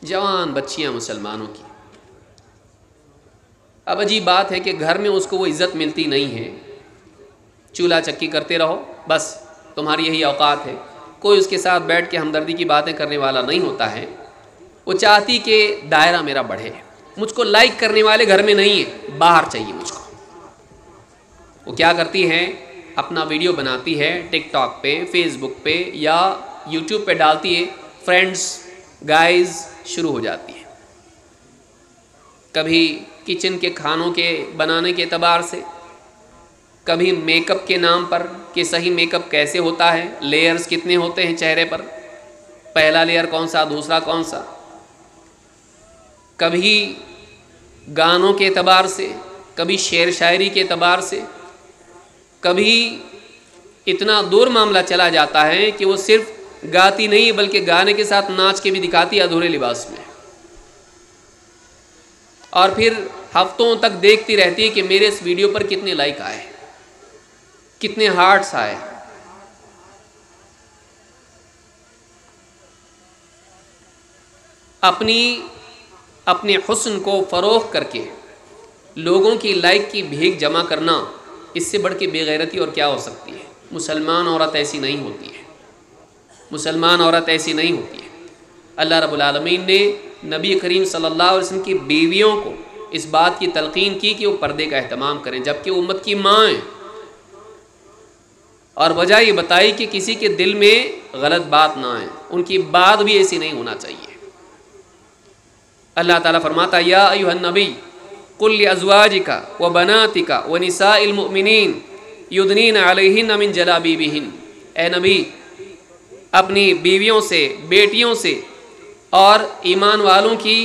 جوان بچیاں مسلمانوں کی۔ اب عجیب بات ہے کہ گھر میں اس کو وہ عزت ملتی نہیں ہے، چولہا چکی کرتے رہو، بس تمہاری یہی اوقات ہے، کوئی اس کے ساتھ بیٹھ کے ہمدردی کی باتیں کرنے والا نہیں ہوتا ہے۔ وہ چاہتی کہ دائرہ میرا بڑھے، مجھ کو لائک کرنے والے گھر میں نہیں ہیں، باہر چاہیے مجھ کو۔ وہ کیا کرتی ہے، اپنا ویڈیو بناتی ہے، ٹک ٹاک پہ، فیس بک پہ یا یوٹیوب پہ ڈالتی ہے، فرینڈز گائز شروع ہو جاتی ہے۔ کبھی کچن کے کھانوں کے بنانے کے اعتبار سے، کبھی میک اپ کے نام پر کہ صحیح میک اپ کیسے ہوتا ہے، لیئرز کتنے ہوتے ہیں چہرے پر، پہلا لیئر کون سا، دوسرا کون سا، کبھی گانوں کے اعتبار سے، کبھی شعر شاعری کے اعتبار سے، کبھی اتنا دور معاملہ چلا جاتا ہے کہ وہ صرف گاتی نہیں بلکہ گانے کے ساتھ ناچ کے بھی دکھاتی ہے ادھورے لباس میں، اور پھر ہفتوں تک دیکھتی رہتی ہے کہ میرے اس ویڈیو پر کتنے لائک آئے، کتنے ہارٹس آئے۔ اپنے حسن کو فروخت کر کے لوگوں کی لائک کی بھیک جمع کرنا، اس سے بڑھ کے بے غیرتی اور کیا ہو سکتی ہے؟ مسلمان عورت ایسی نہیں ہوتی ہے، مسلمان عورت ایسی نہیں ہوتی ہے۔ اللہ رب العالمین نے نبی کریم صلی اللہ علیہ وسلم کی بیویوں کو اس بات کی تلقین کی کہ وہ پردے کا اہتمام کریں، جبکہ وہ امت کی ماں ہیں، اور وجہ یہ بتائی کہ کسی کے دل میں غلط بات نہ آئے، ان کی بات بھی ایسی نہیں ہونا چاہیے۔ اللہ تعالیٰ فرماتا ہے، یا ایھا النبی قل لازواجک وبناتک ونساء المؤمنین یدنین علیہن من جلابیبہن، اے نبی اپنی بیویوں سے، بیٹیوں سے اور ایمان والوں کی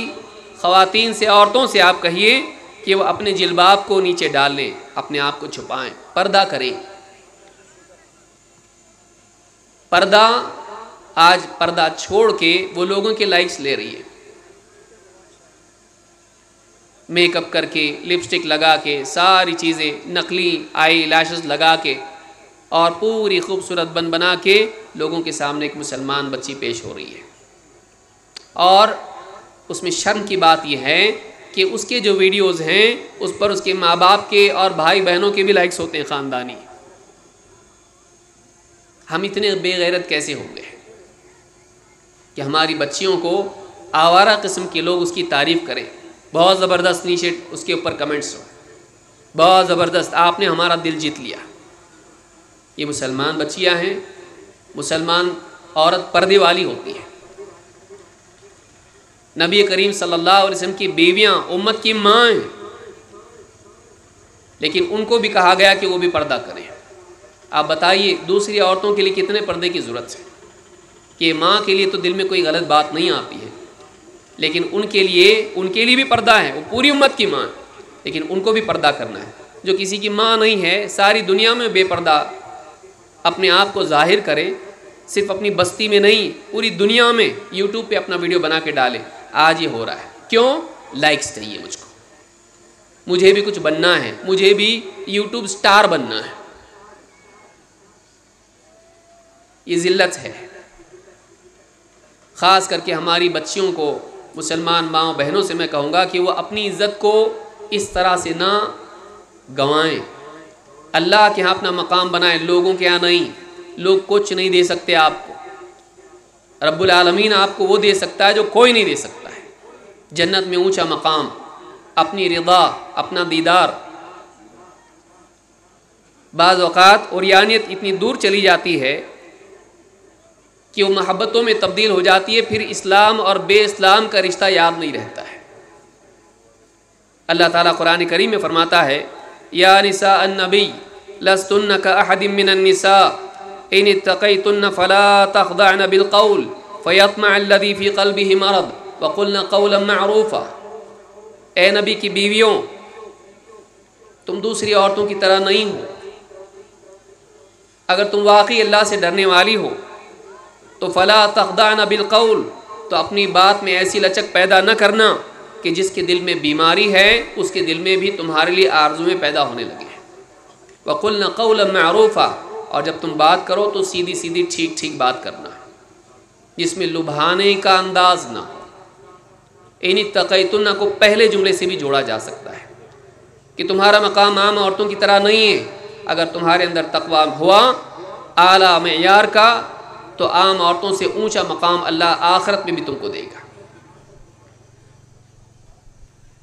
خواتین سے، عورتوں سے آپ کہیے کہ وہ اپنے جلباب کو نیچے ڈال لیں، اپنے آپ کو چھپائیں، پردہ کریں۔ پردہ، آج پردہ چھوڑ کے وہ لوگوں کے لائکس لے رہی ہے، میک اپ کر کے، لپسٹک لگا کے، ساری چیزیں نقلی آئی لیشز لگا کے اور پوری خوبصورت بنا کے لوگوں کے سامنے ایک مسلمان بچی پیش ہو رہی ہے۔ اور اس میں شرم کی بات یہ ہے کہ اس کے جو ویڈیوز ہیں اس پر اس کے ماں باپ کے اور بھائی بہنوں کے بھی لائکس ہوتے ہیں، خاندانی۔ ہم اتنے بے غیرت کیسے ہو گئے کہ ہماری بچیوں کو آوارہ قسم کے لوگ اس کی تعریف کریں، بہت زبردست نیچے اس کے اوپر کمنٹس ہو، بہت زبردست، آپ نے ہمارا دل جیت لیا۔ یہ مسلمان بچیاں ہیں، مسلمان عورت پردے والی ہوتی ہے، نبی کریم صلی اللہ علیہ وسلم کی بیویاں امت کی ماں ہیں، لیکن ان کو بھی کہا گیا کہ وہ بھی پردہ کریں۔ آپ بتائیے دوسری عورتوں کے لیے کتنے پردے کی ضرورت ہے، کہ ماں کے لیے تو دل میں کوئی غلط بات نہیں آتی ہے، لیکن ان کے لیے بھی پردہ ہے، وہ پوری امت کی ماں ہے، لیکن ان کو بھی پردہ کرنا ہے۔ جو کسی کی ماں نہیں ہے، ساری دنیا میں بے پردہ اپنے آپ کو ظاہر کرے، صرف اپنی بستی میں نہیں پوری دنیا میں یوٹیوب پہ اپنا ویڈیو بنا کے ڈالے۔ آج یہ ہو رہا ہے، کیوں؟ لائکس چاہیے مجھ کو، مجھے بھی کچھ بننا ہے، مجھے بھی یوٹیوب سٹار بننا ہے۔ یہ ذلت ہے۔ خاص کر کے ہماری بچیوں کو، مسلمان ماؤں بہنوں سے میں کہوں گا کہ وہ اپنی عزت کو اس طرح سے نہ گنوائیں۔ اللہ کے ہاں اپنا مقام بنائیں، لوگوں کے ہاں نہیں۔ لوگ کچھ نہیں دے سکتے آپ کو، رب العالمین آپ کو وہ دے سکتا ہے جو کوئی نہیں دے سکتا ہے۔ جنت میں اونچا مقام، اپنی رضا، اپنا دیدار۔ بعض اوقات عریانیت اتنی دور چلی جاتی ہے کہ وہ محبتوں میں تبدیل ہو جاتی ہے، پھر اسلام اور بے اسلام کا رشتہ یاد نہیں رہتا ہے۔ اللہ تعالیٰ قرآن کریم میں فرماتا ہے، یا نساء النبی لستن کاحد من النساء ان اتقیتن فلا تخضعن بالقول فیطمع الذی فی قلبہ مرض وقلن قولا معروفا۔ اے نبی کی بیویوں، تم دوسری عورتوں کی طرح نہیں ہو۔ اگر تم واقعی اللہ سے ڈرنے والی ہو تو فلا تخضعن بالقول، تو اپنی بات میں ایسی لچک پیدا نہ کرنا کہ جس کے دل میں بیماری ہے اس کے دل میں بھی تمہارے لیے آرزویں پیدا ہونے لگے۔ وَقُلْنَ قَوْلًا مَعْرُوفًا، اور جب تم بات کرو تو سیدھی سیدھی ٹھیک ٹھیک بات کرنا، جس میں لبھانے کا انداز نہ ہو۔ ان اتقیتن کو پہلے جملے سے بھی جوڑا جا سکتا ہے کہ تمہارا مقام عام عورتوں کی طرح نہیں ہے۔ اگر تمہارے اندر تقویٰ ہوا اعلیٰ معیار کا تو عام عورتوں سے اونچا مقام اللہ آخرت میں بھی تم کو دے گا۔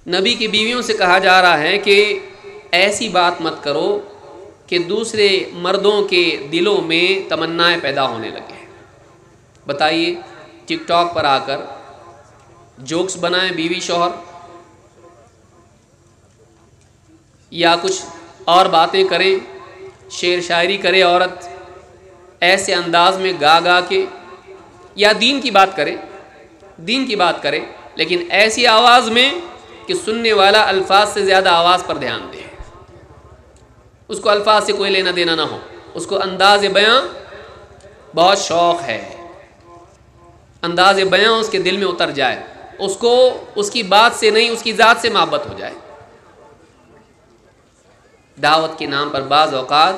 نبی کی بیویوں سے کہا جا رہا ہے کہ ایسی بات مت کرو کہ دوسرے مردوں کے دلوں میں تمنائیں پیدا ہونے لگے۔ بتائیے ٹک ٹاک پر آ کر جوکس بنائیں بیوی شوہر، یا کچھ اور باتیں کریں، شعر شاعری کرے عورت ایسے انداز میں گا گا کے، یا دین کی بات کرے لیکن ایسی آواز میں کہ سننے والا الفاظ سے زیادہ آواز پر دھیان دے، اس کو الفاظ سے کوئی لینا دینا نہ ہو، اس کو انداز بیاں بہت شوق ہے، انداز بیاں اس کے دل میں اتر جائے، اس کو اس کی بات سے نہیں اس کی ذات سے محبت ہو جائے۔ دعوت کے نام پر بعض اوقات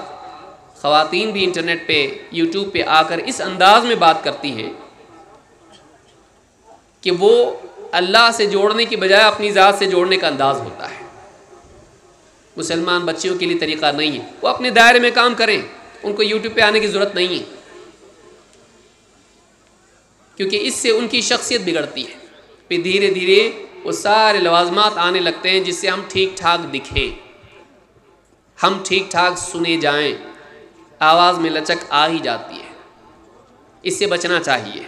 خواتین بھی انٹرنیٹ پہ یوٹیوب پہ آ کر اس انداز میں بات کرتی ہیں کہ وہ اللہ سے جوڑنے کی بجائے اپنی ذات سے جوڑنے کا انداز ہوتا ہے۔ مسلمان بچیوں کے لیے طریقہ نہیں ہے، وہ اپنے دائرے میں کام کریں، ان کو یوٹیوب پہ آنے کی ضرورت نہیں ہے، کیونکہ اس سے ان کی شخصیت بگڑتی ہے، پھر دھیرے دھیرے وہ سارے لوازمات آنے لگتے ہیں جس سے ہم ٹھیک ٹھاک دکھیں، ہم ٹھیک ٹھاک سنے جائیں، آواز میں لچک آ ہی جاتی ہے۔ اس سے بچنا چاہیے۔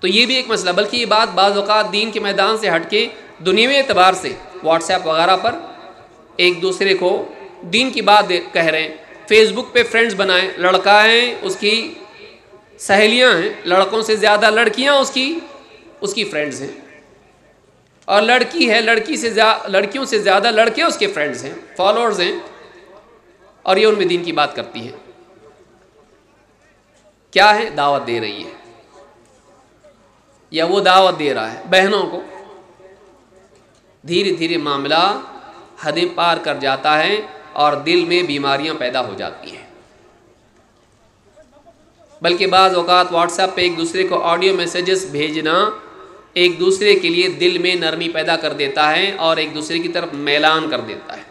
تو یہ بھی ایک مسئلہ، بلکہ یہ بات بعض اوقات دین کے میدان سے ہٹ کے دنیوی اعتبار سے واٹس ایپ وغیرہ پر ایک دوسرے کو دین کی بات کہہ رہے ہیں، فیس بک پہ فرینڈز بنائیں، لڑکا ہیں اس کی سہیلیاں ہیں، لڑکوں سے زیادہ لڑکیاں اس کی فرینڈز ہیں، اور لڑکی ہے لڑکیوں سے زیادہ لڑکے اس کے فرینڈز ہیں، فالوورز ہیں، اور یہ ان میں دین کی بات کرتی ہے۔ کیا ہے؟ دعوت دے رہی ہے، یا وہ دعوت دے رہا ہے بہنوں کو۔ دھیرے دھیرے معاملہ حدیں پار کر جاتا ہے اور دل میں بیماریاں پیدا ہو جاتی ہیں۔ بلکہ بعض اوقات واٹس ایپ پہ ایک دوسرے کو آڈیو میسیجز بھیجنا ایک دوسرے کے لیے دل میں نرمی پیدا کر دیتا ہے اور ایک دوسرے کی طرف میلان کر دیتا ہے،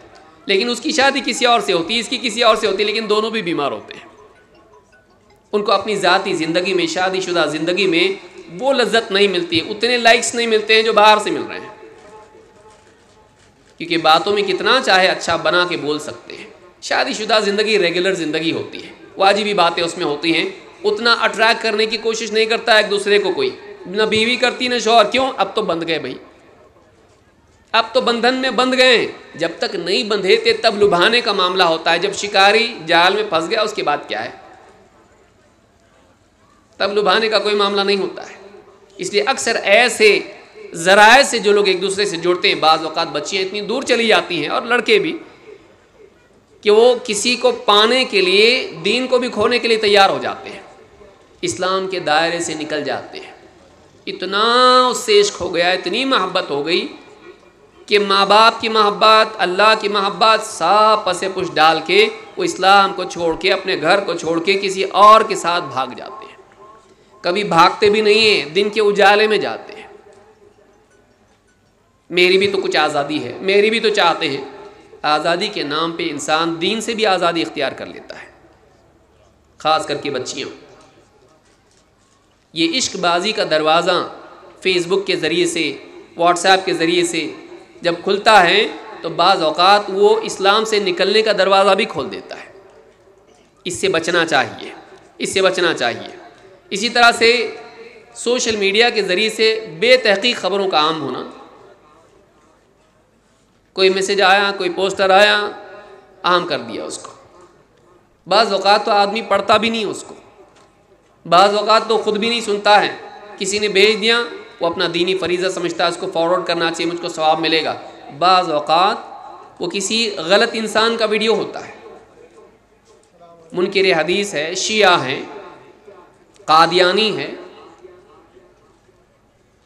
لیکن اس کی شادی کسی اور سے ہوتی ہے، اس کی کسی اور سے ہوتی ہے، لیکن دونوں بھی بیمار ہوتے ہیں۔ ان کو اپنی ذاتی زندگی میں، شادی شدہ زندگی میں وہ لذت نہیں ملتی، اتنے لائکس نہیں ملتے ہیں جو باہر سے مل رہے ہیں۔ کیونکہ باتوں میں کتنا چاہے اچھا بنا کے بول سکتے ہیں. شادی شدہ زندگی ریگولر زندگی ہوتی ہے، واجبی باتیں اس میں ہوتی ہیں، اتنا اٹریکٹ کرنے کی کوشش نہیں کرتا ایک دوسرے کو کوئی، نہ بیوی کرتی نہ شوہر. کیوں؟ اب تو بندھ گئے بھائی، اب تو بندھن میں بندھ گئے. جب تک نہیں بندھے تھے تب لبھانے کا معاملہ ہوتا ہے، جب شکاری جال میں پھنس گیا اس کے بعد کیا ہے، تب لبھانے کا کوئی معاملہ نہیں ہوتا ہے. اس لیے اکثر ایسے ذرائع سے جو لوگ ایک دوسرے سے جڑتے ہیں، بعض اوقات بچیاں اتنی دور چلی جاتی ہیں اور لڑکے بھی، کہ وہ کسی کو پانے کے لیے دین کو بھی کھونے کے لیے تیار ہو جاتے ہیں، اسلام کے دائرے سے نکل جاتے ہیں. اتنا اس سے عشق ہو گیا، اتنی محبت ہو گئی کہ ماں باپ کی محبت، اللہ کی محبت سب پس پش ڈال کے وہ اسلام کو چھوڑ کے، اپنے گھر کو چھوڑ کے کسی اور کے ساتھ بھاگ جاتے ہیں. کبھی بھاگتے بھی نہیں ہیں، دن کے اجالے میں جاتے ہیں. میری بھی تو کچھ آزادی ہے، میری بھی تو چاہتے ہیں. آزادی کے نام پہ انسان دین سے بھی آزادی اختیار کر لیتا ہے، خاص کر کے بچیوں. یہ عشق بازی کا دروازہ فیس بک کے ذریعے سے، واٹس ایپ کے ذریعے سے جب کھلتا ہے تو بعض اوقات وہ اسلام سے نکلنے کا دروازہ بھی کھول دیتا ہے. اس سے بچنا چاہیے، اس سے بچنا چاہیے. اسی طرح سے سوشل میڈیا کے ذریعے سے بے تحقیق خبروں کا عام ہونا. کوئی میسج آیا، کوئی پوسٹر آیا، عام کر دیا اس کو. بعض اوقات تو آدمی پڑھتا بھی نہیں اس کو، بعض اوقات تو خود بھی نہیں سنتا ہے، کسی نے بھیج دیا، وہ اپنا دینی فریضہ سمجھتا ہے، اس کو فارورڈ کرنا چاہیے، مجھ کو ثواب ملے گا. بعض اوقات وہ کسی غلط انسان کا ویڈیو ہوتا ہے، منکر حدیث ہے، شیعہ ہیں، قادیانی ہے،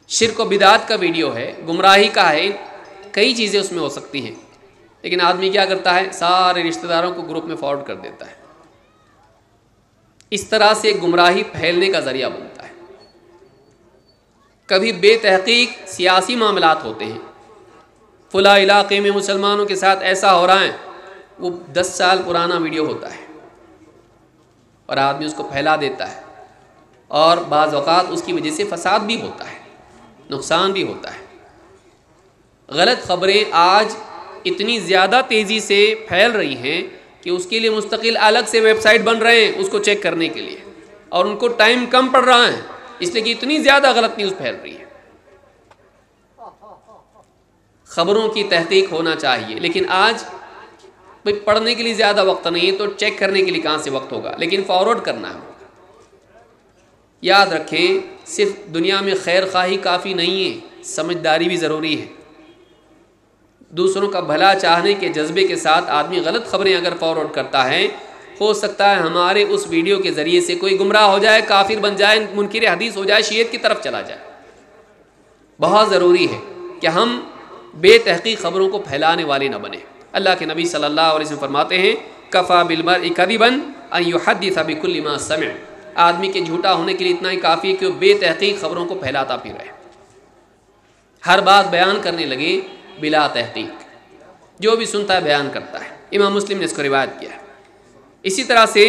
شرک و بدعت کا ویڈیو ہے، گمراہی کا ہے، کئی چیزیں اس میں ہو سکتی ہیں. لیکن آدمی کیا کرتا ہے، سارے رشتہ داروں کو گروپ میں فارورڈ کر دیتا ہے. اس طرح سے گمراہی پھیلنے کا ذریعہ بنتا ہے. کبھی بے تحقیق سیاسی معاملات ہوتے ہیں، فلاں علاقے میں مسلمانوں کے ساتھ ایسا ہو رہا ہے، وہ 10 سال پرانا ویڈیو ہوتا ہے اور آدمی اس کو پھیلا دیتا ہے، اور بعض اوقات اس کی وجہ سے فساد بھی ہوتا ہے، نقصان بھی ہوتا ہے. غلط خبریں آج اتنی زیادہ تیزی سے پھیل رہی ہیں کہ اس کے لیے مستقل الگ سے ویب سائٹ بن رہے ہیں اس کو چیک کرنے کے لیے، اور ان کو ٹائم کم پڑ رہا ہے اس لیے کہ اتنی زیادہ غلط نیوز پھیل رہی ہے. خبروں کی تحقیق ہونا چاہیے، لیکن آج بھائی پڑھنے کے لیے زیادہ وقت نہیں ہے تو چیک کرنے کے لیے کہاں سے وقت ہوگا، لیکن فارورڈ کرنا ہے. یاد رکھیں، صرف دنیا میں خیر خواہی کافی نہیں ہے، سمجھداری بھی ضروری ہے. دوسروں کا بھلا چاہنے کے جذبے کے ساتھ آدمی غلط خبریں اگر فارورڈ کرتا ہے، ہو سکتا ہے ہمارے اس ویڈیو کے ذریعے سے کوئی گمراہ ہو جائے، کافر بن جائے، منکر حدیث ہو جائے، شیعت کی طرف چلا جائے. بہت ضروری ہے کہ ہم بے تحقیق خبروں کو پھیلانے والے نہ بنیں. اللہ کے نبی صلی اللہ علیہ وسلم فرماتے ہیں، کفا بالمرء کذبا ان یحدث بکل ما سمع. آدمی کے جھوٹا ہونے کے لیے اتنا ہی کافی ہے کہ وہ بے تحقیق خبروں کو پھیلاتا پھر رہے، ہر بات بیان کرنے لگے بلا تحقیق، جو بھی سنتا ہے بیان کرتا ہے. امام مسلم نے اس کو روایت کیا ہے. اسی طرح سے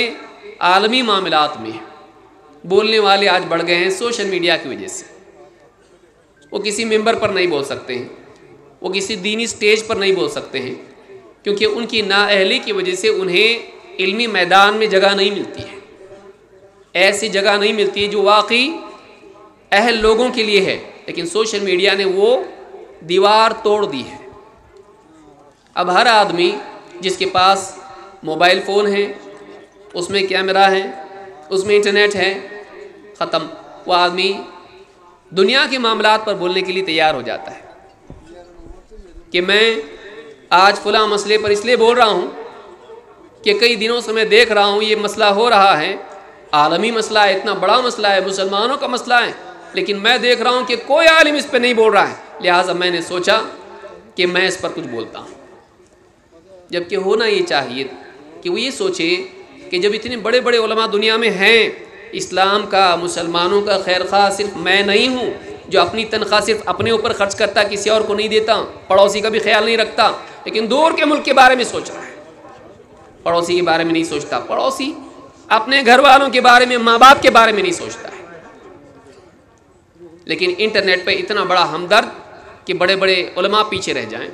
عالمی معاملات میں بولنے والے آج بڑھ گئے ہیں سوشل میڈیا کی وجہ سے. وہ کسی ممبر پر نہیں بول سکتے ہیں، وہ کسی دینی سٹیج پر نہیں بول سکتے ہیں، کیونکہ ان کی نااہلی کی وجہ سے انہیں علمی میدان میں جگہ نہیں ملتی ہے. ایسی جگہ نہیں ملتی جو واقعی اہل لوگوں کے لیے ہے، لیکن سوشل میڈیا نے وہ دیوار توڑ دی ہے. اب ہر آدمی جس کے پاس موبائل فون ہے، اس میں کیمرہ ہے، اس میں انٹرنیٹ ہے، ختم، وہ آدمی دنیا کے معاملات پر بولنے کے لیے تیار ہو جاتا ہے کہ میں آج فلاں مسئلے پر اس لیے بول رہا ہوں کہ کئی دنوں سے میں دیکھ رہا ہوں یہ مسئلہ ہو رہا ہے، عالمی مسئلہ ہے، اتنا بڑا مسئلہ ہے، مسلمانوں کا مسئلہ ہے، لیکن میں دیکھ رہا ہوں کہ کوئی عالم اس پہ نہیں بول رہا ہے، لہٰذا میں نے سوچا کہ میں اس پر کچھ بولتا ہوں. جبکہ ہونا یہ چاہیے کہ وہ یہ سوچے کہ جب اتنے بڑے بڑے علماء دنیا میں ہیں، اسلام کا، مسلمانوں کا خیر خواہ صرف میں نہیں ہوں جو اپنی تنخواہ صرف اپنے اوپر خرچ کرتا، کسی اور کو نہیں دیتا، پڑوسی کا بھی خیال نہیں رکھتا، لیکن دور کے ملک کے بارے میں سوچ رہا ہے، پڑوسی کے بارے میں نہیں سوچتا. پڑوسی اپنے گھر والوں کے بارے میں، ماں باپ کے بارے میں نہیں سوچتا ہے، لیکن انٹرنیٹ پہ اتنا بڑا ہمدرد کہ بڑے بڑے علماء پیچھے رہ جائیں.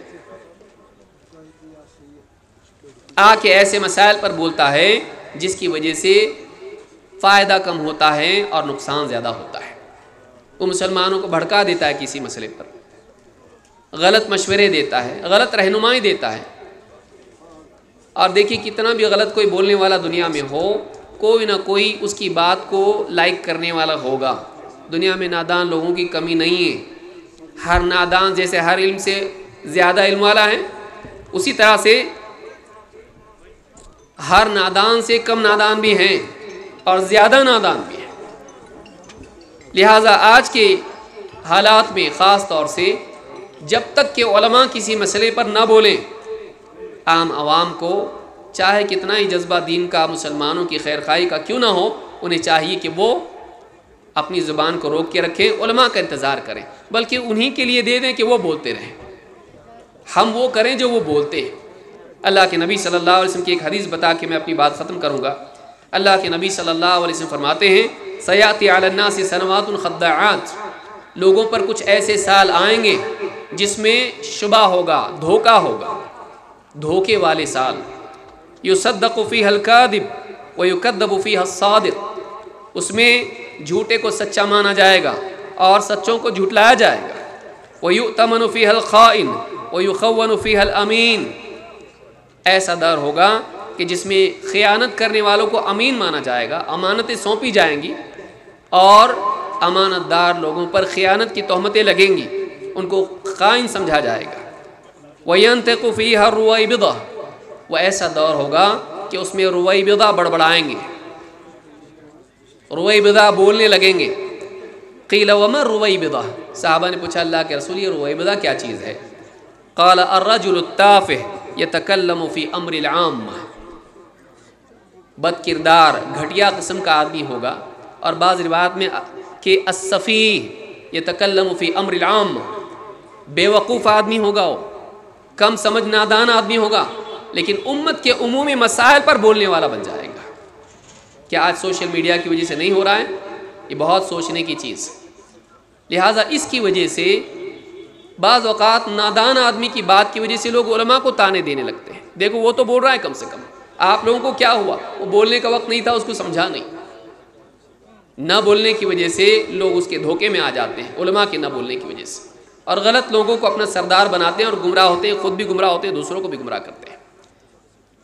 آ کے ایسے مسائل پر بولتا ہے جس کی وجہ سے فائدہ کم ہوتا ہے اور نقصان زیادہ ہوتا ہے. وہ مسلمانوں کو بھڑکا دیتا ہے کسی مسئلے پر، غلط مشورے دیتا ہے، غلط رہنمائی دیتا ہے. اور دیکھیے کتنا بھی غلط کوئی بولنے والا دنیا میں ہو، کوئی نہ کوئی اس کی بات کو لائک کرنے والا ہوگا. دنیا میں نادان لوگوں کی کمی نہیں ہے. ہر نادان جیسے ہر علم سے زیادہ علم والا ہے، اسی طرح سے ہر نادان سے کم نادان بھی ہیں اور زیادہ نادان بھی ہیں. لہٰذا آج کے حالات میں خاص طور سے جب تک کہ علماء کسی مسئلے پر نہ بولیں، عام عوام کو چاہے کتنا ہی جذبہ دین کا، مسلمانوں کی خیر خواہی کا کیوں نہ ہو، انہیں چاہیے کہ وہ اپنی زبان کو روک کے رکھیں، علماء کا انتظار کریں، بلکہ انہی کے لیے دے دیں کہ وہ بولتے رہیں. ہم وہ کریں جو وہ بولتے ہیں. اللہ کے نبی صلی اللہ علیہ وسلم کی ایک حدیث بتا کے میں اپنی بات ختم کروں گا. اللہ کے نبی صلی اللہ علیہ وسلم فرماتے ہیں سیاتی علی الناس سنوات خداعات، لوگوں پر کچھ ایسے سال آئیں گے جس میں شبہ ہوگا، دھوکہ ہوگا، دھوکے والے سال. یصدق فیہا الکاذب ویکذب فیہا الصادق، اس میں جھوٹے کو سچا مانا جائے گا اور سچوں کو جھٹلایا جائے گا. ویؤتمن فیہا الخائن ویخون فیہا الامین، ایسا دور ہوگا کہ جس میں خیانت کرنے والوں کو امین مانا جائے گا، امانتیں سونپی جائیں گی اور امانت دار لوگوں پر خیانت کی تہمتیں لگیں گی، ان کو خائن سمجھا جائے گا. وَيَنْتِقُ فِيهَا الرُّوَيْبِضَةُ، وہ ایسا دور ہوگا کہ اس میں رویبضہ بڑبڑائیں گے، رویبضہ بولنے لگیں گے. قِيلَ وَمَا الرُّوَيْبِضَةُ، صحابہ نے پوچھا اللہ کے رسول یہ رویبضہ کیا چیز ہے؟ قَالَ الرَّجُلُ التَّافِهُ يَتَكَلَّمُ فِي أَمْرِ الْعَامَّةِ، بد کردار گھٹیا قسم کا آدمی ہوگا. اور بعض روایات میں کہ السفیہ یتکلم فی امر العام، بے وقوف آدمی ہوگا، وہ کم سمجھ نادان آدمی ہوگا، لیکن امت کے عمومی مسائل پر بولنے والا بن جائے گا. کیا آج سوشل میڈیا کی وجہ سے نہیں ہو رہا ہے؟ یہ بہت سوچنے کی چیز. لہٰذا اس کی وجہ سے بعض اوقات نادان آدمی کی بات کی وجہ سے لوگ علماء کو تانے دینے لگتے ہیں. دیکھو وہ تو بول رہا ہے، کم سے کم آپ لوگوں کو کیا ہوا؟ وہ بولنے کا وقت نہیں تھا، اس کو سمجھا نہیں. نہ بولنے کی وجہ سے لوگ اس کے دھوکے میں آ جاتے ہیں، علماء کے نہ بولنے کی وجہ سے، اور غلط لوگوں کو اپنا سردار بناتے ہیں اور گمراہ ہوتے ہیں، خود بھی گمراہ ہوتے ہیں، دوسروں کو بھی گمراہ کرتے ہیں.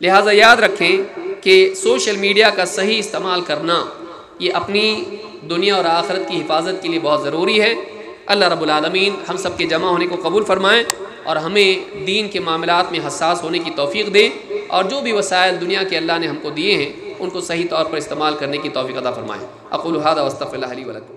لہٰذا یاد رکھیں کہ سوشل میڈیا کا صحیح استعمال کرنا یہ اپنی دنیا اور آخرت کی حفاظت کے لیے بہت ضروری ہے. اللہ رب العالمین ہم سب کے جمع ہونے کو قبول فرمائیں اور ہمیں دین کے معاملات میں حساس ہونے کی توفیق دیں، اور جو بھی وسائل دنیا کے اللہ نے ہم کو دیے ہیں ان کو صحیح طور پر استعمال کرنے کی توفیق عطا فرمائیں. اقول ھذا واستغفر اللہ لی ولکم.